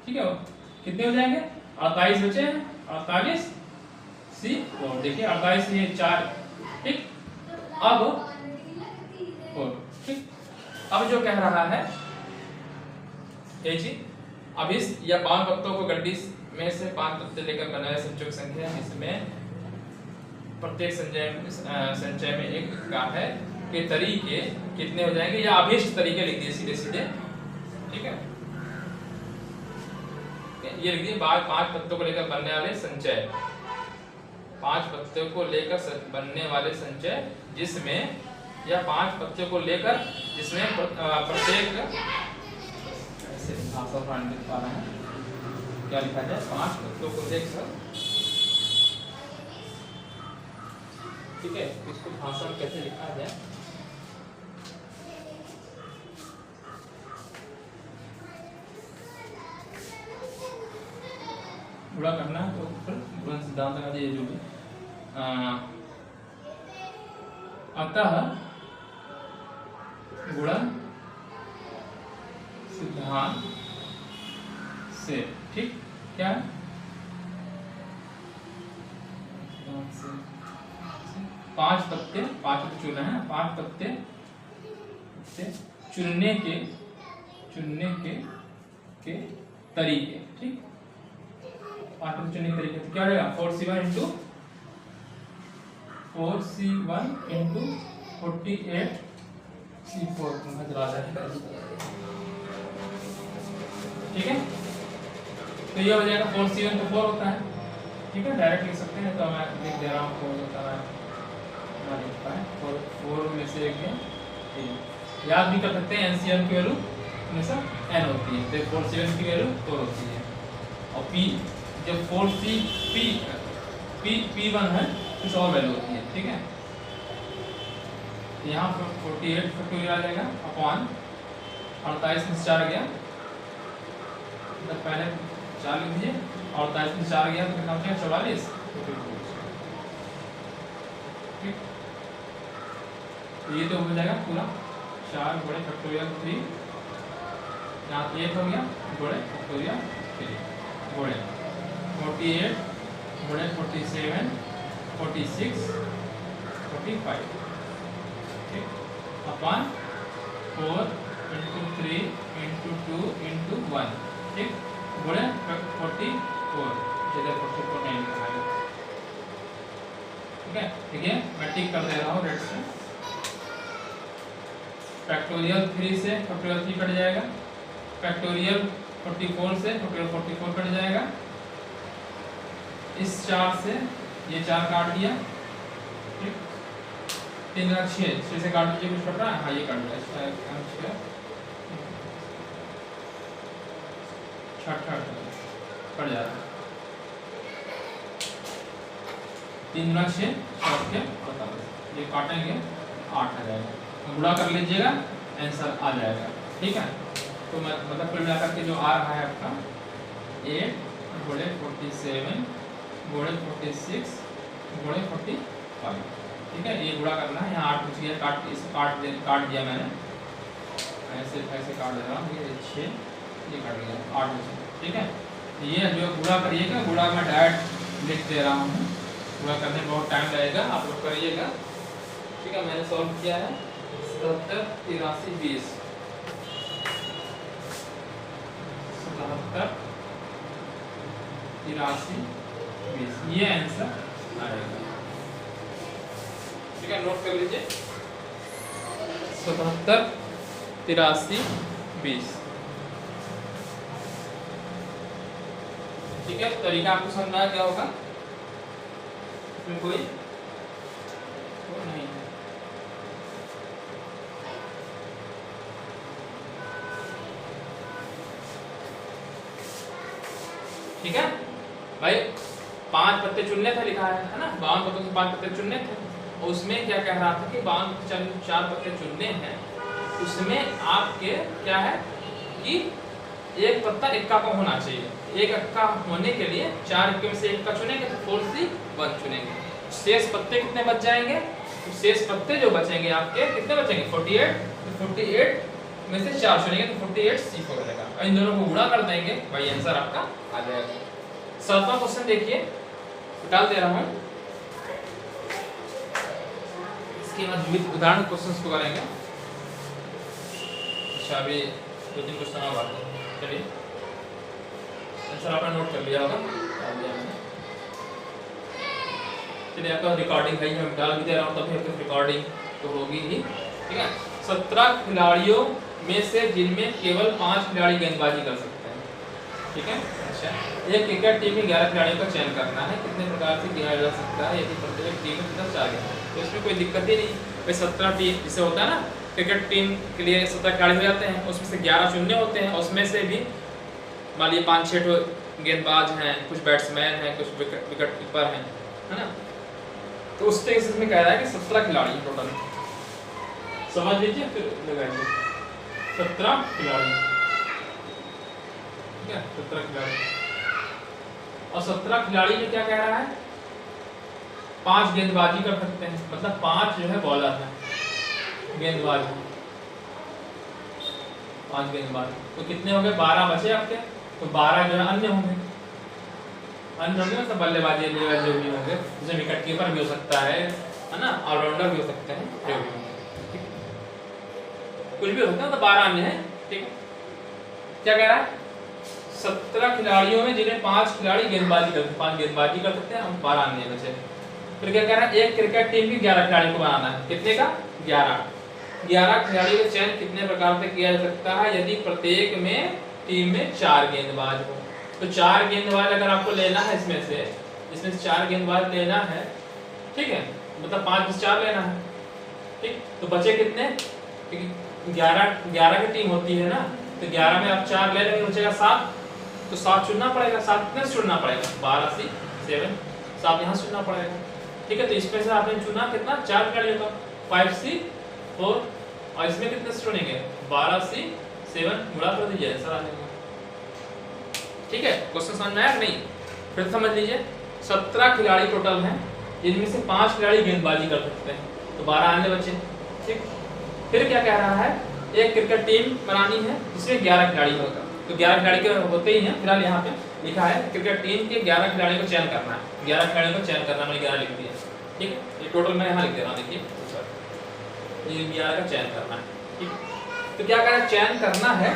ठीक है, कितने हो जाएंगे, 48 बचे हैं, 48C4, देखिए 48 ये 4। ठीक, अब जो कह रहा है ये जी, अब इस या 52 पत्तों को गड्डी में से 5 पत्ते लेकर बनाए संचय की संख्या, इसमें प्रत्येक संचय में एक इक्का है के तरीके कितने हो जाएंगे, या अभीष्ट तरीके लिख दिए सीधे। ठीक है, ये लिख दिए 5 पत्तों को लेकर बनने वाले संचय, 5 पत्तों को लेकर बनने वाले संचय जिसमें, या 5 पत्तों को लेकर जिसमें प्रत्येक, ऐसे भाषा लिख पा रहे हैं, क्या लिखा जाए, 5 पत्तों को लेकर। ठीक है, इसको भाषा में कैसे लिखा जाए, गुणा करना है तो फिर गुणन सिद्धांत लगा दिए जो भी अतः गुणन सिद्धांत से, ठीक, क्या है, पांच पत्ते चुने हैं, 5 पत्ते चुनने के तरीके, ठीक, 5 पत्ते चुनने के तरीके, तो क्या रहेगा 4C1 इंटू 48C4 ठीक है। तो ये हो जाएगा 4C1 तो 4 होता है, ठीक है, डायरेक्ट लिख सकते हैं, तो मैं लिख दे रहा हूँ 4 होता है, 4 में से एक है, याद भी कर सकते हैं एनसीएम की वैल्यू हमेशा n होती है, तो 4C1 की वैल्यू 4 होती है, और p जब 4C1 है कुछ और वैल्यू होती है, ठीक है। यहाँ पर 48 फैक्टोरियल आ जाएगा अपॉन 48 में 4 गया, मतलब पहले 4 लिख दीजिए, 48 में 4 गया तो कितना बचेगा 44, ठीक। ये तो हो जाएगा पूरा 4 बड़े फैक्टोरियल 3, यहाँ 1 हो गया बड़े फैक्टोरियल 3 बड़े 48 बड़े 47 46 45, ठीक, अपॉन 4 इंटू 3 इंटू 2 इंटू 1, ठीक, बड़े 44 जगह 44 नहीं लिखा है, ठीक है। ठीक है, मैं टिक कर दे रहा हूँ रेड से, फैक्टोरियल 3 से फैक्टोरियल 3 कट जाएगा, फैक्टोरियल 44 से फैक्टोरियल 44 कट जाएगा, इस 4 से ये 4 काट दिया, ठीक, 3 का 6 से काट दीजिए, कुछ कट रहा है, हाँ ये कट गया, 6 कट जा रहा है, 3 गुना 6 के 48, ये काटेंगे 8 आ जाएगा, गुणा कर लीजिएगा आंसर आ जाएगा, ठीक है। तो मैं मतलब कुल मिलाकर के जो आ रहा है आपका 8 गुणे 47 गुणे 46 गुणे 45, ठीक है, ये गुणा करना है, यहाँ 8 बच गया, काट दिया मैंने, ऐसे काट दे रहा हूँ, ये 6 ये काट गया 8 बच गया, ठीक है। ये जो गुणा करिएगा, गुणा मैं डायरेक्ट लिख दे रहा हूँ, गुणा करने में बहुत टाइम लगेगा, आप लोग करिएगा, ठीक है। मैंने सॉल्व किया है 77 83 20 77 83 20 ये आंसर आएगा, ठीक है, नोट कर लीजिए 77 83 20, ठीक है। तरीका आपको समझ में क्या होगा, इसमें कोई नहीं है, ठीक है भाई। 5 पत्ते चुनने थे लिखा है ना, 52 पत्तों से 5 पत्ते चुनने थे, और उसमें क्या कह रहा था कि 52 4 पत्ते चुनने हैं, उसमें आपके क्या है कि एक पत्ता इक्का का होना चाहिए, एक इक्का होने के लिए 4 इक्के में से एक का चुनेंगे तो 4C1 चुनेंगे, शेष पत्ते कितने बच जाएंगे, तो शेष पत्ते जो बचेंगे आपके कितने बचेंगे 48, तो 48 में से 4 चुनेंगे तो 48C4 बनेगा, और इन दोनों को गुणा कर देंगे, भाई आंसर आपका आ जाएगा। 7वां क्वेश्चन देखिए, डाल दे रहा हूं, इसके बाद विविध उदाहरण क्वेश्चंस को करेंगे। अच्छा अभी 2-3 क्वेश्चन और बात है, चलिए आंसर आपने नोट कर लिया होगा, डाल दिया मैंने, चलिए आपका रिकॉर्डिंग है, मैं डाल भी दे रहा हूँ, तभी आपकी रिकॉर्डिंग तो होगी ही, ठीक है। 17 खिलाड़ियों में से जिनमें केवल 5 खिलाड़ी गेंदबाजी कर सकते हैं, ठीक है। अच्छा, एक क्रिकेट टीम में 11 खिलाड़ियों का चयन करना है, कितने प्रकार से किया जा सकता है यदि प्रत्येक टीम में कितना 4 गेंद, तो इसमें कोई दिक्कत ही नहीं भाई। 17 टीम जिसे होता है ना, क्रिकेट टीम के लिए 17 खिलाड़ी हो जाते हैं, उसमें से 11 चुनने होते हैं, उसमें से भी मान लीजिए 5-6 गेंदबाज हैं, कुछ बैट्समैन हैं, कुछ विकेट कीपर हैं, है ना, तो उस केस में कह रहा है कि 17 खिलाड़ी टोटल, समझ लीजिए फिर लगाइए 17 खिलाड़ी, ठीक है, 17 खिलाड़ी। और 17 खिलाड़ी में क्या कह रहा है 5 गेंदबाजी कर सकते हैं, मतलब 5 जो है बॉलर है गेंदबाज, 5 गेंदबाज। तो कितने हो गए 12 बचे आपके, तो 12 जो है अन्य होंगे, अन्य होंगे मतलब बल्लेबाजी जो भी होंगे, जैसे विकेट कीपर भी हो सकता है ना, ऑलराउंडर भी हो सकते हैं, जो भी होंगे कुछ भी हो सकता है, तो 12 अन्य है। ठीक है, क्या कह रहा है 17 खिलाड़ियों में जिन्हें 5 खिलाड़ी गेंदबाजी करते, 5 गेंदबाजी कर सकते हैं, हम 12 अन्य बचे। फिर क्या कह रहा है एक क्रिकेट टीम की 11 खिलाड़ियों को बनाना है, कितने का 11 खिलाड़ियों का चयन कितने प्रकार से किया जा सकता है यदि प्रत्येक में टीम में 4 गेंदबाज हो। तो 4 गेंदबाज अगर आपको लेना है इसमें से 4 गेंदबाज लेना है, ठीक है, मतलब 5 में 4 लेना है, ठीक। तो बचे कितने, क्योंकि 11 की टीम होती है ना, तो 11 में आप 4 ले लेंगे, बचेगा 7, तो 7 चुनना पड़ेगा, 7 कितने से चुनना पड़ेगा 12 से 7, 7 यहाँ चुनना पड़ेगा। ठीक है, तो इसमें से आपने चुना कितना 4 खिलाड़ियों का 5 से 4, और इसमें कितने से चुनेंगे 12 से 7 गुणा कर दीजिए, ऐसा आ जाएगा। ठीक है, क्वेश्चन समझ में आया नहीं, फिर समझ लीजिए 17 खिलाड़ी टोटल हैं, जिनमें से 5 खिलाड़ी गेंदबाजी कर सकते हैं, तो 12 अन्य बचे। ठीक, फिर क्या कह रहा है एक क्रिकेट टीम बनानी है जिसमें 11 खिलाड़ी होगा, तो 11 खिलाड़ी के होते ही हैं, फिलहाल यहाँ पे लिखा है क्रिकेट टीम के 11 खिलाड़ियों को चयन करना है, 11 खिलाड़ियों को चयन करना, मैंने 11 लिख दिया। ठीक है, ये टोटल मैं यहाँ लिख दे रहा हूँ, देखिए ये 11 का चयन करना है। ठीक, तो क्या कह रहा है चयन करना है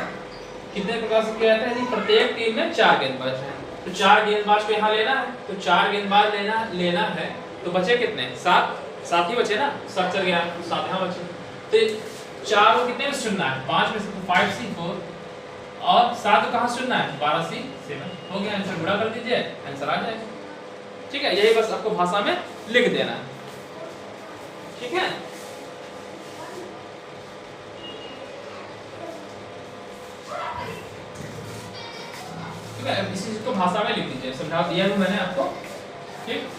कितने प्रकार से किया जाता है, प्रत्येक टीम में 4 गेंदबाज हैं, तो 4 गेंदबाज को यहाँ लेना है, तो 4 गेंदबाज लेना है, तो बचे कितने 7 ही बचे ना, 7 चल गया, 7 यहाँ बचे, तो 4 को कितने में चुनना है 5 में से, तो 5 से 4, और 7 को कहाँ से चुनना है 12 से 7, हो गया, आंसर गुणा कर दीजिए, आंसर आ जाएगा। ठीक है, यही बस आपको भाषा में लिख देना है। ठीक है, ठीक है, इस चीज को भाषा में लिख दीजिए, समझा दिया है मैंने आपको। ठीक,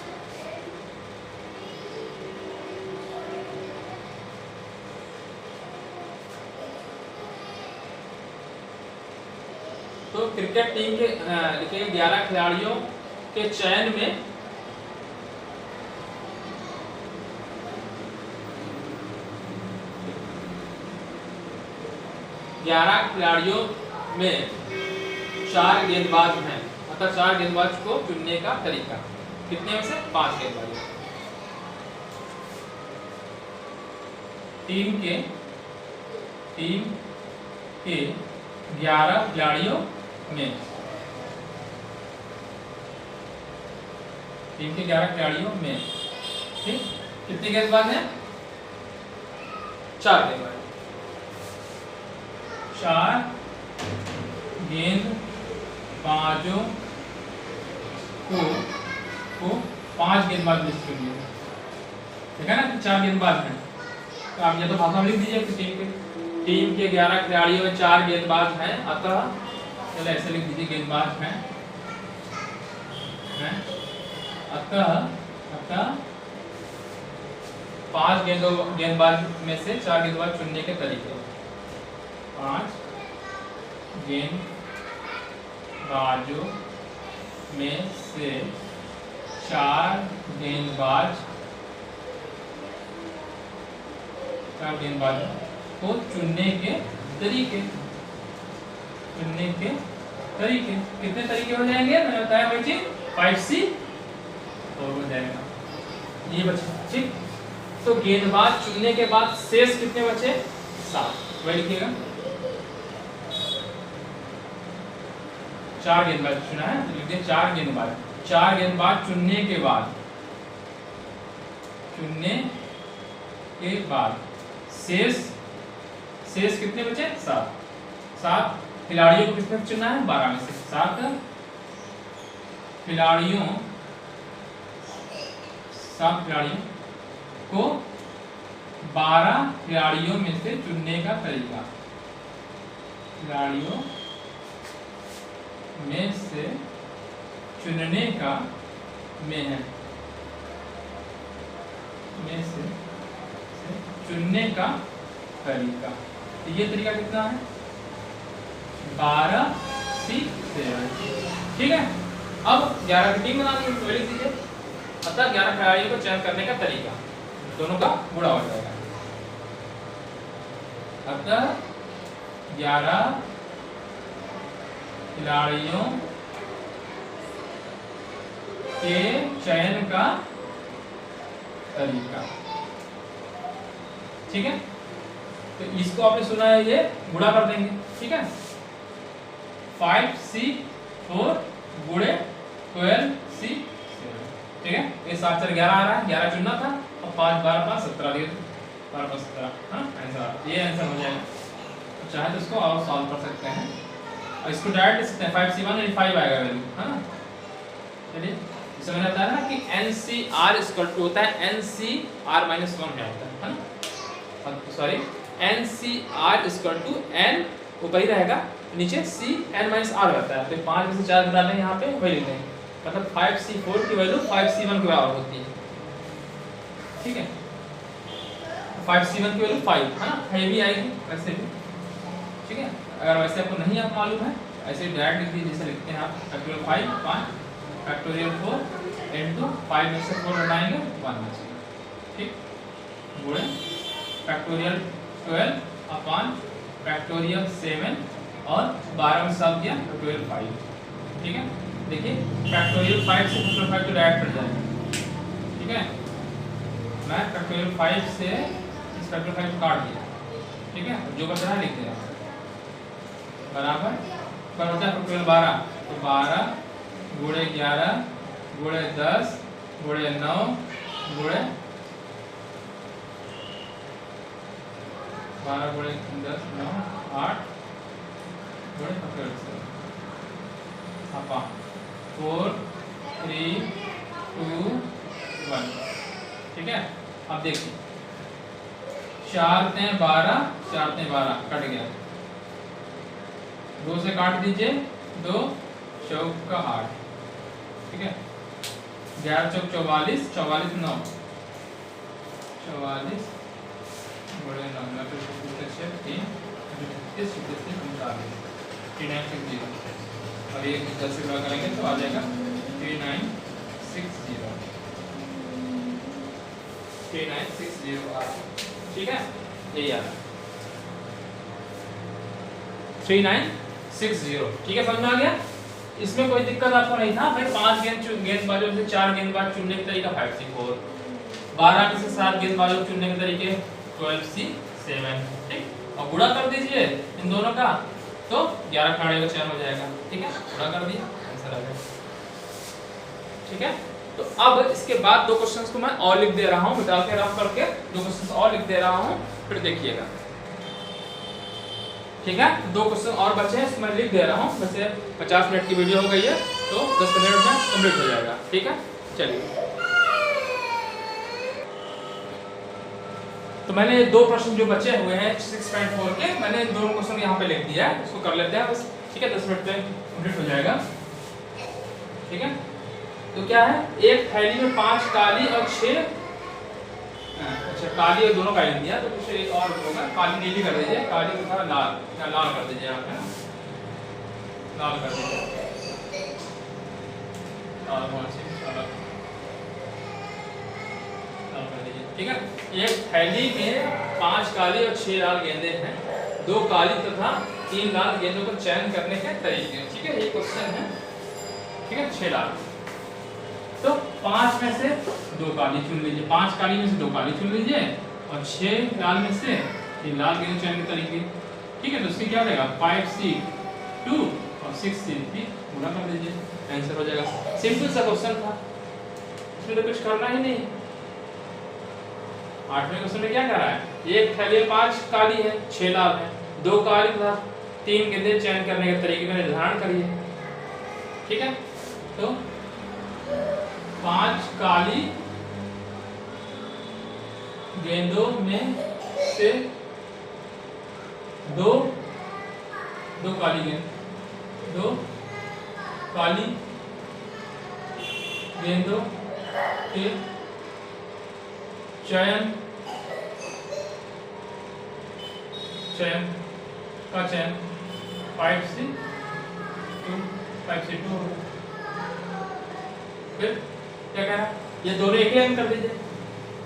तो क्रिकेट टीम के लिखिए 11 खिलाड़ियों के चयन में खिलाड़ियों में 4 गेंदबाज हैं, मतलब 4 गेंदबाज को चुनने का तरीका, कितने में से 5 गेंदबाज। टीम के 11 खिलाड़ियों में, टीम के 11 खिलाड़ियों में, ठीक, कितने गेंदबाज हैं 4 गेंदबाज, 4 गेंदबाजों को 5 गेंदबाज लिस्ट कर दिए, ठीक है ना, 4 गेंदबाज हैं, तो आप या तो भाषा में लिख दीजिए कि टीम के 11 खिलाड़ियों में 4 गेंदबाज हैं, अतः चलो ऐसे लिख दीजिए गेंदबाज हैं, अतः 5 गेंदबाज में से 4 गेंदबाज चुनने के तरीके, 5 गेंदबाजों में से 4 गेंदबाजों को चुनने के तरीके, कितने तरीके हो जाएंगे मैंने बताया वही चीज 5 से 4 हो जाएगा, ये बचे। ठीक, तो गेंदबाज चुनने के बाद शेष कितने बचे 7, वही लिखिएगा, 4 गेंदबाज चुना है, तो लिख दिए 4 गेंदबाज, 4 गेंदबाज चुनने के बाद शेष कितने बचे 7 खिलाड़ियों को किसने चुना है 12 में से, 7 खिलाड़ियों को 12 खिलाड़ियों में से चुनने का तरीका, खिलाड़ियों में से चुनने का चुनने का तरीका, तो ये तरीका कितना है 12 से 7, ठीक है। अब 11 की टीम बनानी है तो लिख दीजिए। अतः 11 खिलाड़ियों को चयन करने का तरीका, दोनों का गुणा हो जाएगा। अतः 11 खिलाड़ियों के चयन का तरीका, ठीक है। तो इसको आपने सुना है, ये गुणा कर देंगे, ठीक है। 5C4 गुणे 12C7, ठीक है। ये 7 4 11 आ रहा है, 11 चुनना था और 5 12 5 17 दिए, 12 5 17, हाँ आंसर, ये आंसर हो जाएगा। तो चाहे तो इसको और सॉल्व कर सकते हैं और इसको डायरेक्ट लिख सकते हैं 5C1 यानी 5 आएगा वैल्यू, है ना। चलिए इसमें मैंने बताया ना कि NCR इक्वल टू होता है NCR माइनस 1 क्या होता है ना, sorry NCR equal to N ऊपर ही रहेगा, नीचे CN माइनस R रहता है। तो 5 में से 4 घटा लें यहाँ पे, वही लिखते हैं, मतलब 5C4 की वैल्यू 5C1 के बराबर होती है, ठीक है। 5C1 की वैल्यू 5 है ना, ये भी आएगी वैसे भी, ठीक है। अगर वैसे आपको नहीं आप मालूम है, ऐसे डायरेक्ट लिख दीजिए, जैसे लिखते हैं आप फैक्टोरियल 5 फैक्टोरियल 4 इनटू 5 में से 4 हटाएंगे 1 बचेगा, ठीक, गुणे फैक्टोरियल 12 अपॉन फैक्टोरियल 7 और 12 में सब दिया फैक्टोरियल 5, ठीक है। देखिए फैक्टोरियल 5 से फैक्टोरियल 5 तो डायरेक्ट कट जाएगा, ठीक है। मैं फैक्टोरियल 5 से इस फैक्टोरियल 5 को काट दिया, ठीक है। जो बच रहा है लिख दिया बराबर पर होता है फैक्टोरियल 12, तो 12 गुणे 11 गुणे 10 गुणे 9 गुणे 12 गुणे 10 9 8 गुणे फैक्टोरियल 7 अपॉन 4 3 2 1, ठीक है। अब देखिए 4 3 12 4 3 12 कट गया, 2 से काट दीजिए, 2 चौक का 8, ठीक है। 11 चौक 44 44 9 44 बड़े 9 9 3 36 3960 और ये 10 से गुणा करेंगे तो आ जाएगा 3960 आ, ठीक है। यही आ रहा 3960, ठीक है, समझ में आ गया। इसमें कोई दिक्कत आपको नहीं था भाई। 5 गेंदबाजों से 4 गेंदबाज चुनने का तरीका 5C4, 12 में से 7 गेंदबाजों चुनने के तरीके 12C7, ठीक। और गुणा कर दीजिए इन दोनों का तो 11 खिलाड़ियों का चयन हो जाएगा, ठीक है। गुणा कर दिया, आंसर आ गया, ठीक है। तो अब इसके बाद 2 क्वेश्चंस को मैं और लिख दे रहा हूं, मिटा के रफ करके 2 क्वेश्चंस और लिख दे रहा हूं, फिर देखिएगा, ठीक है। 2 क्वेश्चन और बचे हैं, इसमें लिख दे रहा हूँ। वैसे 50 मिनट की वीडियो हो गई है तो 10 मिनट में कंप्लीट हो जाएगा, ठीक है। चलिए तो मैंने 2 प्रश्न जो बचे हुए हैं 6.4 के, मैंने दोनों क्वेश्चन यहाँ पे लिख दिया है, इसको कर लेते हैं बस, ठीक है। 10 मिनट में कंप्लीट हो जाएगा, ठीक है। तो क्या है, एक थैली में 5 काली और 6, अच्छा काली और दोनों काली दिया, तो कुछ एक और होगा, काली नीली कर दीजिए, काली को थोड़ा लाल या लाल कर दीजिए आप, है ना, लाल कर दीजिए, लाल कर दीजिए, ठीक है। एक थैली में 5 काली और 6 लाल गेंदे हैं, 2 काली तथा 3 लाल गेंदों को चयन करने के तरीके, ठीक है। ये क्वेश्चन है, ठीक है। 6 लाल, तो 5 में से 2 काली चुन लीजिए, 5 काली में से 2 काली चुन लीजिए और 6 लाल में से 3 लाल गेंद चयन के तरीके, ठीक है। तो इससे क्या रहेगा 5C2 और 6C3 गुणा कर दीजिए, आंसर हो जाएगा। सिंपल सा क्वेश्चन था, इसमें तो कुछ करना ही नहीं। 8वें क्वेश्चन में क्या कर रहा है, एक थैली में 5 काली है 6 लाल है, 2 काली तथा 3 गेंदें चयन करने के तरीके का निर्धारण करिए, ठीक है। तो 5 काली गेंदों में से 2 काली गेंद, 2 काली गेंदों के चयन का चयन 5C2 होगा, फिर क्या कह रहा है, ये दोनों एक ही लाइन कर दीजिए,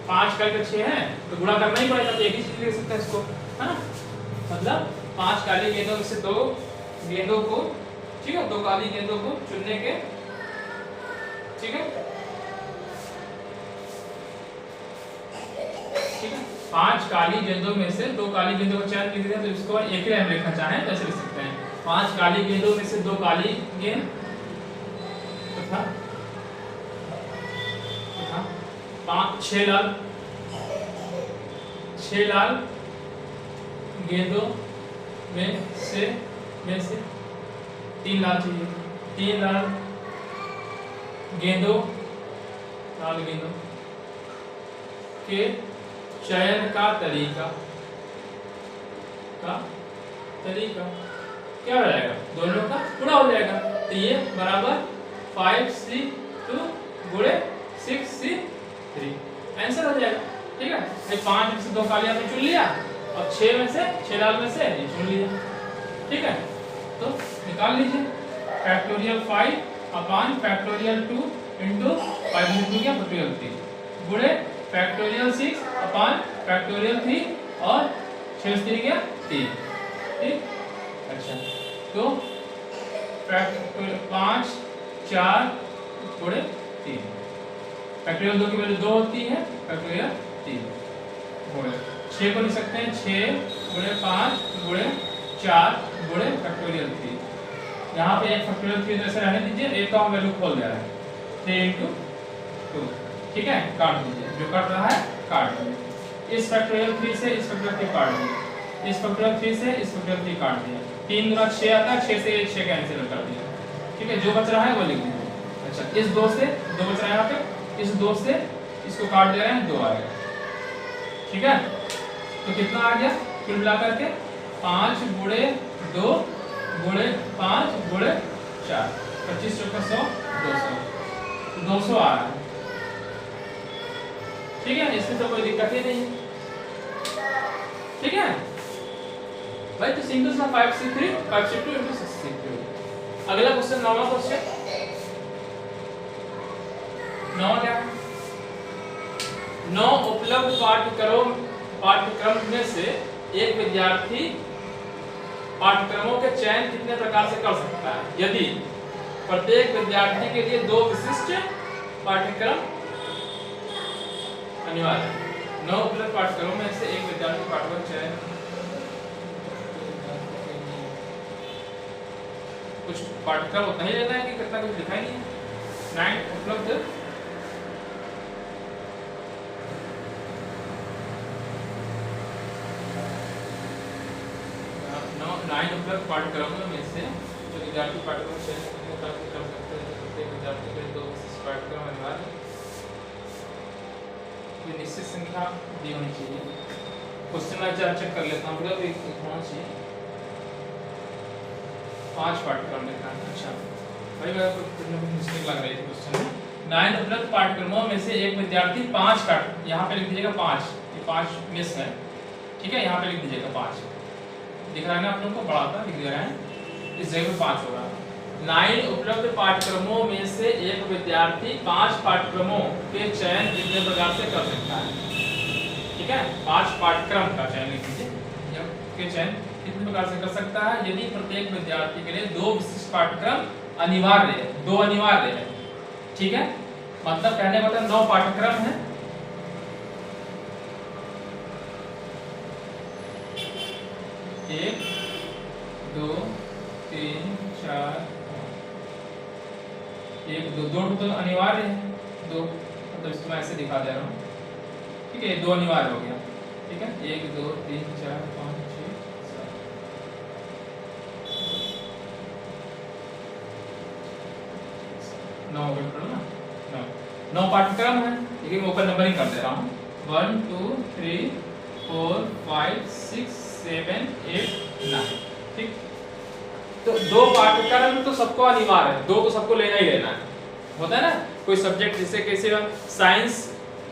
5 करके 6 है तो गुणा करना ही पड़ेगा, तो एक ही चीज लिख सकते हैं इसको, है ना। मतलब 5 काली गेंदों में से 2 गेंदों को, ठीक है, 2 काली गेंदों को चुनने के, ठीक है, ठीक है, 5 काली गेंदों में से 2 काली गेंदों का चयन लिख दिया, तो इसको एक ही लाइन लिखना चाहें तो ऐसे लिख सकते हैं, 5 काली गेंदों में से 2 काली गेंद तथा 6 लाल गेंदों में से 3 लाल चाहिए, 3 लाल गेंदों के चयन का तरीका क्या हो जाएगा, दोनों का गुणा हो जाएगा, तो ये बराबर 5C2 गुणे 6C3 आंसर हो जाएगा, ठीक है। 5 में से 2 काली आपने चुन लिया और 6 में से 6 लाल में से ये चुन लिया, ठीक है, तो निकाल लीजिए फैक्टोरियल 5 अपॉन फैक्टोरियल 2 इंटू 5 में 2 क्या फैक्टोरियल 3 गुणे फैक्टोरियल 6 अपॉन फैक्टोरियल 3 और 6 से 3 क्या 3, ठीक। अच्छा तो 5 4 गुणे 3, फैक्टोरियल 2 की वैल्यू 2 होती है, फैक्टोरियल 3 गुणे 6 को लिख सकते हैं 6 गुणे 5 गुणे 4 गुणे फैक्टोरियल 3, यहाँ पे एक फैक्टोरियल 3 जैसे रहने दीजिए, एक का वैल्यू खोल दे रहा है 3 into 2, ठीक है, काट दीजिए, जो कट रहा है काट दीजिए, इस फैक्टोरियल 3 से इस फैक्टोरियल 3 काट दिया, इस फैक्टोरियल 3 से इस फैक्टोरियल 3 काट दिया, 3 गुना 6 आता है, 6 से 6 कैंसिल कर दिया, ठीक है, जो बच रहा है वो लिख दीजिए। अच्छा इस 2 से 2 बच रहा है यहाँ पे, इस 2 से इसको काट दे रहे हैं, 2 आ गया, ठीक है, तो कितना आ गया कुल मिला करके 5 गुणे 2 गुणे 5 गुणे 4, 25 चौका 100 200 आ रहा है, ठीक है, इसमें तो कोई दिक्कत ही नहीं है, ठीक है भाई। तो सिंगल्स में 5C3 5C2 into 6C3। अगला क्वेश्चन 9वां क्वेश्चन, 9 क्या है, 9 उपलब्ध पाठ्यक्रम में से एक विद्यार्थी पाठ्यक्रमों के चयन कितने प्रकार से कर सकता है, यदि प्रत्येक विद्यार्थी के लिए 2 विशिष्ट पाठ्यक्रम अनिवार्य है। 9 उपलब्ध पाठ्यक्रमों में से एक विद्यार्थी पाठ्यक्रम चयन, कुछ पाठ्यक्रम उतना ही लेना है कि कितना कुछ लिखा ही नहीं है। 9 उपलब्ध पाठ्यक्रमों में से जो विद्यार्थी पाठ्यक्रम चयन कर सकते हैं, प्रत्येक विद्यार्थी के 2 विशिष्ट पाठ्यक्रम अनिवार्य, ये निश्चित संख्या दी होनी चाहिए। क्वेश्चन मैं चेक कर लेता हूँ, होना चाहिए 5 पाठ्यक्रम लिखना है। अच्छा भाई मेरे को कुछ मिस्टेक लग रही थी क्वेश्चन में। 9 उपलब्ध पाठ्यक्रमों में से एक विद्यार्थी 5 का, यहाँ पे लिख दीजिएगा 5, ये 5 मिस है, ठीक है, यहाँ पे लिख दीजिएगा 5, दिख रहा है ना आप लोगों को, बड़ा था लिख दे रहे हैं, इस जगह पे 5 होगा। 9 उपलब्ध पाठ्यक्रमों में से एक विद्यार्थी 5 पाठ्यक्रमों के चयन कितने प्रकार से कर सकता है, ठीक है, 5 पाठ्यक्रम का चयन लिख दीजिए, के चयन कितने प्रकार से कर सकता है, यदि प्रत्येक विद्यार्थी के लिए 2 विशिष्ट पाठ्यक्रम अनिवार्य है, 2 अनिवार्य है, ठीक है, मतलब कहने का मतलब 9 पाठ्यक्रम है, 1 2 3 4 1 2 2 तो अनिवार्य है, 2 मतलब इसको मैं ऐसे दिखा दे रहा हूँ, ठीक है, 2 अनिवार्य हो गया, ठीक है, 1 2 3 4 5 6 7 9 वेट करो ना, 9 पाठ्यक्रम है, देखिए मैं ऊपर नंबरिंग कर दे रहा हूँ, 1 2 3 4 5 6 7 8 9, ठीक। तो 2 पाठ्यक्रम तो सबको अनिवार्य है, 2 तो सबको लेना ही लेना है, होता है ना, कोई सब्जेक्ट जैसे कैसे साइंस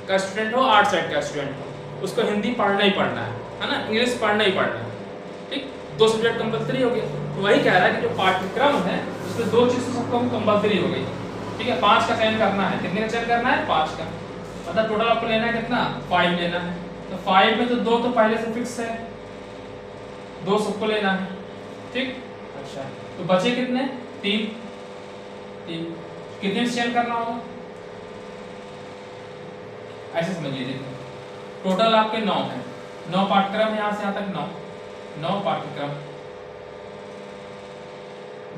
का स्टूडेंट हो, आर्ट साइड का स्टूडेंट हो, उसको हिंदी पढ़ना ही पढ़ना है ना, इंग्लिश पढ़ना ही पढ़ना है, ठीक, 2 सब्जेक्ट कंपलसरी हो गया। तो वही कह रहा है कि जो पाठ्यक्रम है उसमें 2 चीज़ तो सबको कंपलसरी हो गई, ठीक है, 5 का चयन करना है। कितने का चयन करना है? 5 का। मतलब टोटल आपको लेना है कितना? 5 लेना है। तो 5 में तो 2 तो पहले से फिक्स है, 2 सबको लेना है। ठीक, अच्छा तो बचे कितने? 3। कितने से चयन करना होगा? ऐसे समझिए, देखो टोटल आपके 9 है, 9 पाठ्यक्रम, यहाँ से यहाँ तक 9 पाठ्यक्रम,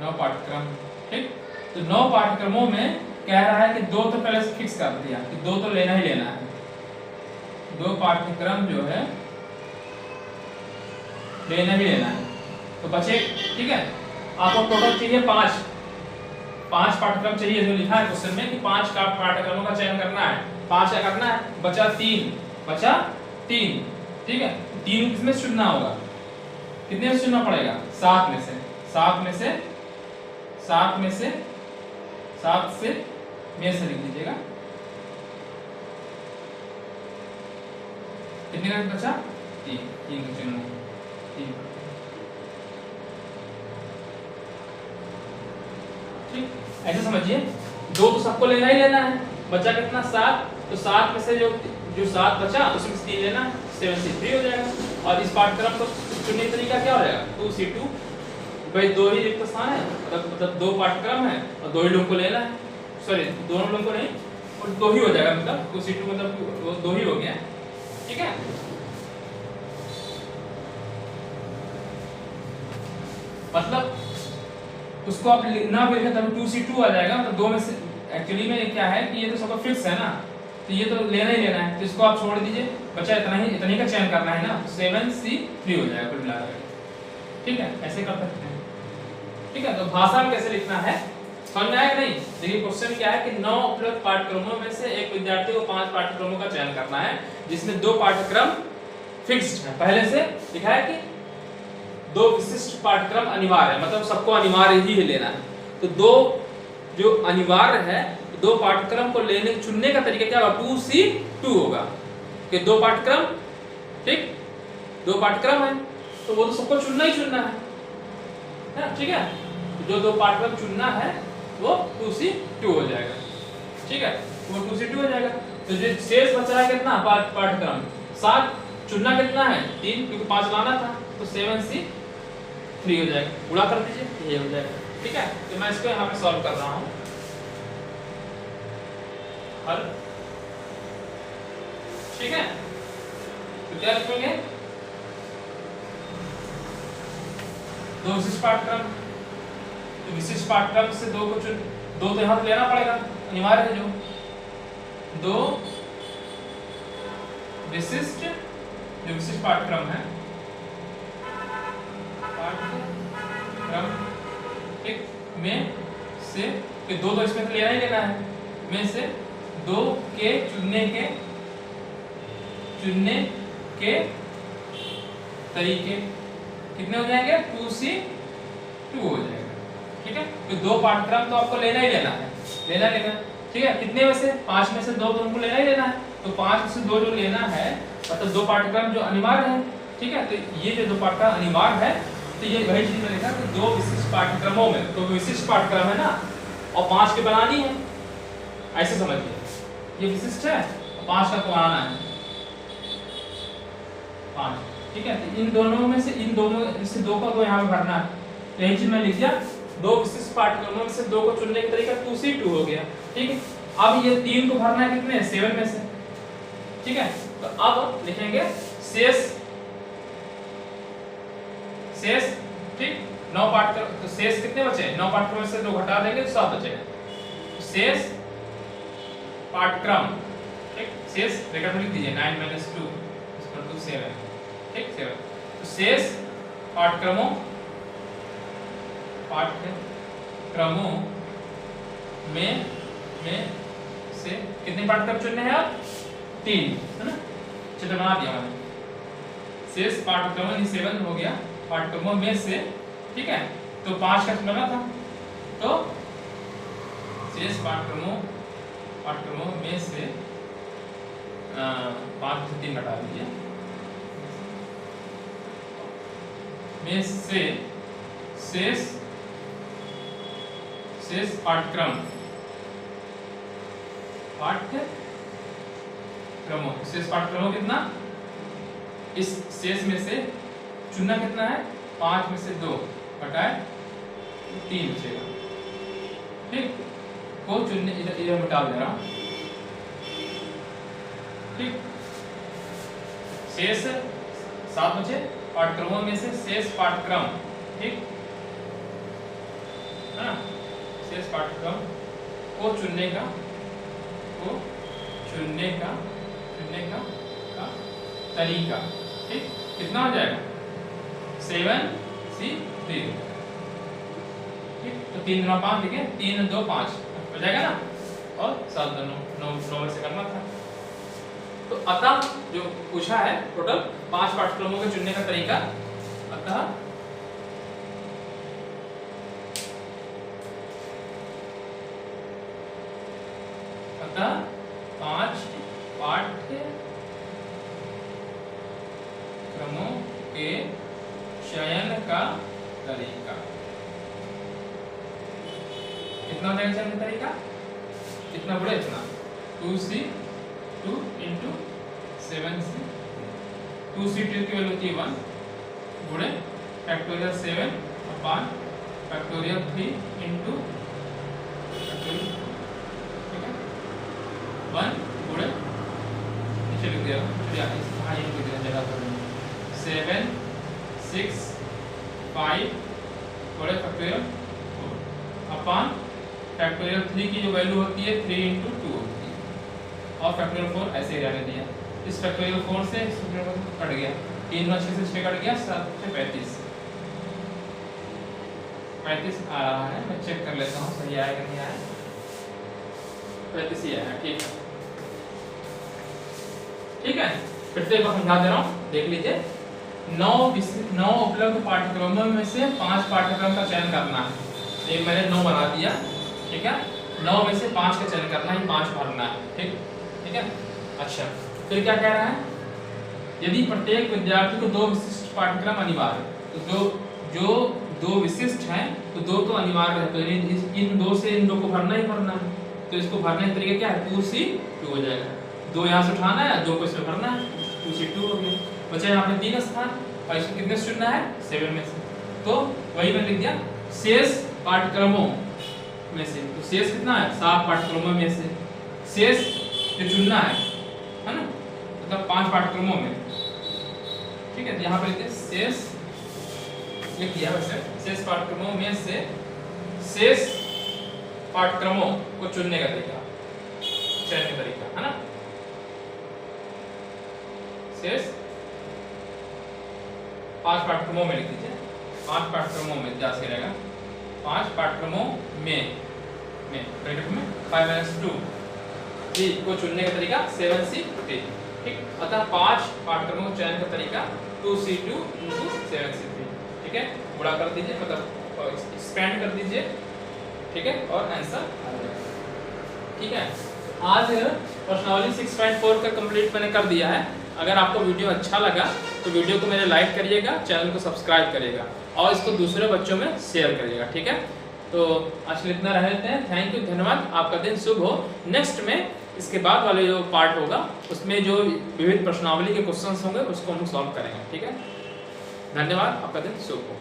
9 पाठ्यक्रम। ठीक, तो 9 पाठ्यक्रमों में कह रहा है कि 2 तो पहले से फिक्स कर दिया कि 2 तो लेना ही लेना है। 2 पाठ्यक्रम जो है लेना ही लेना है। तो बचे, ठीक है, आपको टोटल चाहिए 5 पाठ्यक्रम चाहिए, जो लिखा है क्वेश्चन में कि 5 का पाठ्यक्रमों का चयन करना है। 5 का करना है, बचा 3। ठीक है, 3 किसमें से चुनना होगा? कितने में चुनना पड़ेगा? 7 में से। 7 में से लिख दीजिएगा। कितने का बचा? 3 का चुनना है। 3। ठीक, ऐसे समझिए, 2 तो सबको लेना ही लेना है। बचा कितना? 7। तो 7 में से जो 7 बचा उसमें से 3 लेना, 7C3 हो जाएगा। और इस पाठ्यक्रम को चुनने का तरीका क्या हो जाएगा? 2C2। भाई 2 ही रिक्त स्थान है, मतलब 2 पाठ्यक्रम है और 2 ही लोगों को लेना है। सॉरी, दोनों लोगों को नहीं, और 2 ही हो जाएगा, मतलब 2C2 मतलब वो 2 ही हो गया। ठीक है, मतलब उसको आप ना भी लिखें तब 2C2 आ जाएगा। मतलब 2 में से एक्चुअली में क्या है कि ये तो सबका फिक्स है ना, तो ये तो लेना ही लेना है, तो इसको आप छोड़ दीजिए। बचा इतनी का चयन करना है ना, 7C3 हो जाएगा कुल मिलाकर। ठीक है, ऐसे कर सकते हैं। ठीक है, तो भाषा में कैसे लिखना है समझ में आया नहीं? देखिए क्वेश्चन क्या है कि 9 उपलब्ध पाठ्यक्रमों में से एक विद्यार्थी को 5 पाठ्यक्रमों का चयन करना है, जिसमें 2 पाठ्यक्रम फिक्स्ड है। पहले से लिखा है कि 2 विशिष्ट पाठ्यक्रम अनिवार्य है, मतलब सबको अनिवार्य ही लेना है। तो 2 जो अनिवार्य है, 2 पाठ्यक्रम को चुनने का तरीका क्या होगा? 2C2 होगा कि 2 पाठ्यक्रम, ठीक, 2 पाठ्यक्रम है तो वो तो सबको चुनना ही चुनना है। ठीक है, जो 2 पाठ्यक्रम चुनना है वो 2C2 हो जाएगा। ठीक है, वो 2C2 हो जाएगा। तो जो शेष बचा है कितना? पाठ्यक्रम 7, चुनना कितना है? 3, क्योंकि 5 लाना था, तो 7C3 हो जाएगा। गुणा कर दीजिए, ये हो जाएगा। ठीक है, तो मैं इसको यहाँ पे सॉल्व कर रहा हूँ। हल, ठीक है, तो क्या लिखेंगे? 2 विशिष्ट पाठ्यक्रम, तो विशिष्ट पाठ्यक्रम से 2 को 2 तो यहाँ लेना पड़ेगा, अनिवार्य है। जो 2 विशिष्ट पाठ्यक्रम है, पाठ्यक्रम एक में से 2 तो इसमें लेना ही लेना है, में से 2 के चुनने के तरीके कितने हो जाएंगे? 2C2 हो जाएगा। ठीक है, तो 2 पाठ्यक्रम तो आपको लेना ही लेना है, ठीक है। कितने में से? 5 में से 2 तो हमको लेना ही लेना है। तो 5 में से 2 जो लेना है, मतलब 2 पाठ्यक्रम जो अनिवार्य है। ठीक है, तो ये जो 2 पाठ्यक्रम अनिवार्य है, तो ये वही चीज में लिखा कि 2 विशिष्ट पाठ्यक्रमों में, तो विशिष्ट पाठ्यक्रम है ना, और 5 के बनानी है, ऐसे समझिए। ये विशिष्ट है, 5 का बनाना है, 5। ठीक है, तो इन दोनों में से इन दोनों इससे 2 को यहाँ पे भरना है, यही चीज मैं लिख दिया। 2 विशिष्ट पाठ्यक्रमों में से 2 को चुनने का तरीका 2C2 हो गया। ठीक है, अब ये 3 को भरना है कितने? 7 में से। ठीक है, तो अब लिखेंगे शेष, ठीक, 9 पाठ्यक्रम, तो शेष कितने बचे? 9 पाठ्यक्रम से 2 घटा देंगे तो 7 बचेगा। शेष पाठ्यक्रम, ठीक, शेष ब्रैकेट में लिख दीजिए 9 - 2 = 7। ठीक, 7। तो शेष पाठ्यक्रमों में से कितने पाठ्यक्रम चुनने हैं? आप 3, है ना, चित्र बना दिया मैंने। शेष पाठ्यक्रमों 7 हो गया, पाठ्यक्रमों में से। ठीक है, तो 5 का चुनना था, तो शेष पाठ्यक्रमों में से 5 से 3 घटा दीजिए, में से शेष पाठ्यक्रम पाठ्यक्रमों, शेष पाठ्यक्रमों कितना, इस शेष में से चुनना कितना है, 5 में से 2 घटाए 3 बचेगा, ठीक, को चुनने इधर मिटा दे रहा हूं, ठीक, शेष 7 बचे, पाठ्यक्रमों में से शेष पाठ्यक्रम, ठीक है ना, शेष पाठ्यक्रम को चुनने का तरीका, ठीक, कितना हो जाएगा 7C3, ठीक, तो 3 9 5 ठीक है, 3 2 5 हो जाएगा ना, और 7 2 9 से करना था। तो अतः जो पूछा है टोटल 5 पाठ्यक्रमों के चुनने का तरीका, अतः 5 पाठ्यक्रमों के चयन का तरीका, कितना हो जाएगा चयन का तरीका, कितना बड़े, इतना 2C 2 into 7C, 2C2 की वैल्यू होती है 1 गुणे फैक्टोरियल 7 अपॉन फैक्टोरियल 3 into 1 गुणे, नीचे लिख दिया, चलिए यहाँ लिख दिया जगह पर 7 6 5 गुणे फैक्टोरियल 4 अपॉन फैक्टोरियल 3 की जो वैल्यू होती है 3 into 2 होती है, और फैक्टोरियल 4 ऐसे ही रहने दिया, इस फैक्टोरियल 4 से इस फैक्टोरियल कट गया, 3 9 6 से 6 कट गया, 7 से 35 आ रहा है, मैं चेक कर लेता हूँ सही आया कि नहीं आया, 35 ही आया, ठीक है, ठीक है। फिर से एक बार समझा दे रहा हूँ, देख लीजिए, 9 उपलब्ध पाठ्यक्रमों में से 5 पाठ्यक्रम का चयन करना है, एक मैंने 9 बना दिया, ठीक है, 9 में से 5 का चयन करना है, 5 भरना है, ठीक है। अच्छा, फिर क्या कह रहा है, यदि प्रत्येक विद्यार्थी को 2 विशिष्ट पाठ्यक्रम अनिवार्य, तो जो 2 विशिष्ट हैं तो 2 तो अनिवार्य है, तो इन 2 से इन 2 को भरना ही भरना है, तो इसको भरने का तरीका क्या है, 2C2 हो जाएगा, 2 यहाँ से उठाना है, 2 को इसमें भरना है, 2C2 हो गया, बचा यहाँ पे 3 स्थान, और इसको कितने से चुनना है, 7 में से, तो वही मैंने लिख दिया शेष पाठ्यक्रमों में से, तो शेष कितना है, 7 पाठ्यक्रमों में से शेष जो चुनना है ना, मतलब 5 पाठ्यक्रमों में, ठीक है, यहाँ पे लिखते शेष, लिख दिया वैसे, शेष पाठ्यक्रमों में से शेष पाठ्यक्रमों को चुनने का तरीका, चयन का तरीका, है ना, शेष 5 पाठ्यक्रमों में लिख दीजिए, 5 पाठ्यक्रमों में क्या सही रहेगा, 5 पाठ्यक्रमों में ब्रैकेट में 5 - 2 को चुनने का तरीका 7C3, ठीक, अतः 5 पाठ्यक्रमों के चयन का तरीका 2C2 into 7C3, ठीक है, गुणा कर दीजिए, मतलब एक्सपेंड कर दीजिए, ठीक है, और आंसर आ जाएगा, ठीक है। आज प्रश्नावली 6.4 का कंप्लीट मैंने कर दिया है। अगर आपको वीडियो अच्छा लगा तो वीडियो को मेरे लाइक करिएगा, चैनल को सब्सक्राइब करिएगा, और इसको दूसरे बच्चों में शेयर करिएगा, ठीक है। तो आज के लिए इतना रह लेते हैं, थैंक यू, धन्यवाद, आपका दिन शुभ हो। नेक्स्ट में इसके बाद वाले जो पार्ट होगा उसमें जो विविध प्रश्नावली के क्वेश्चंस होंगे उसको हम सॉल्व करेंगे, ठीक है। धन्यवाद, आपका दिन शुभ हो।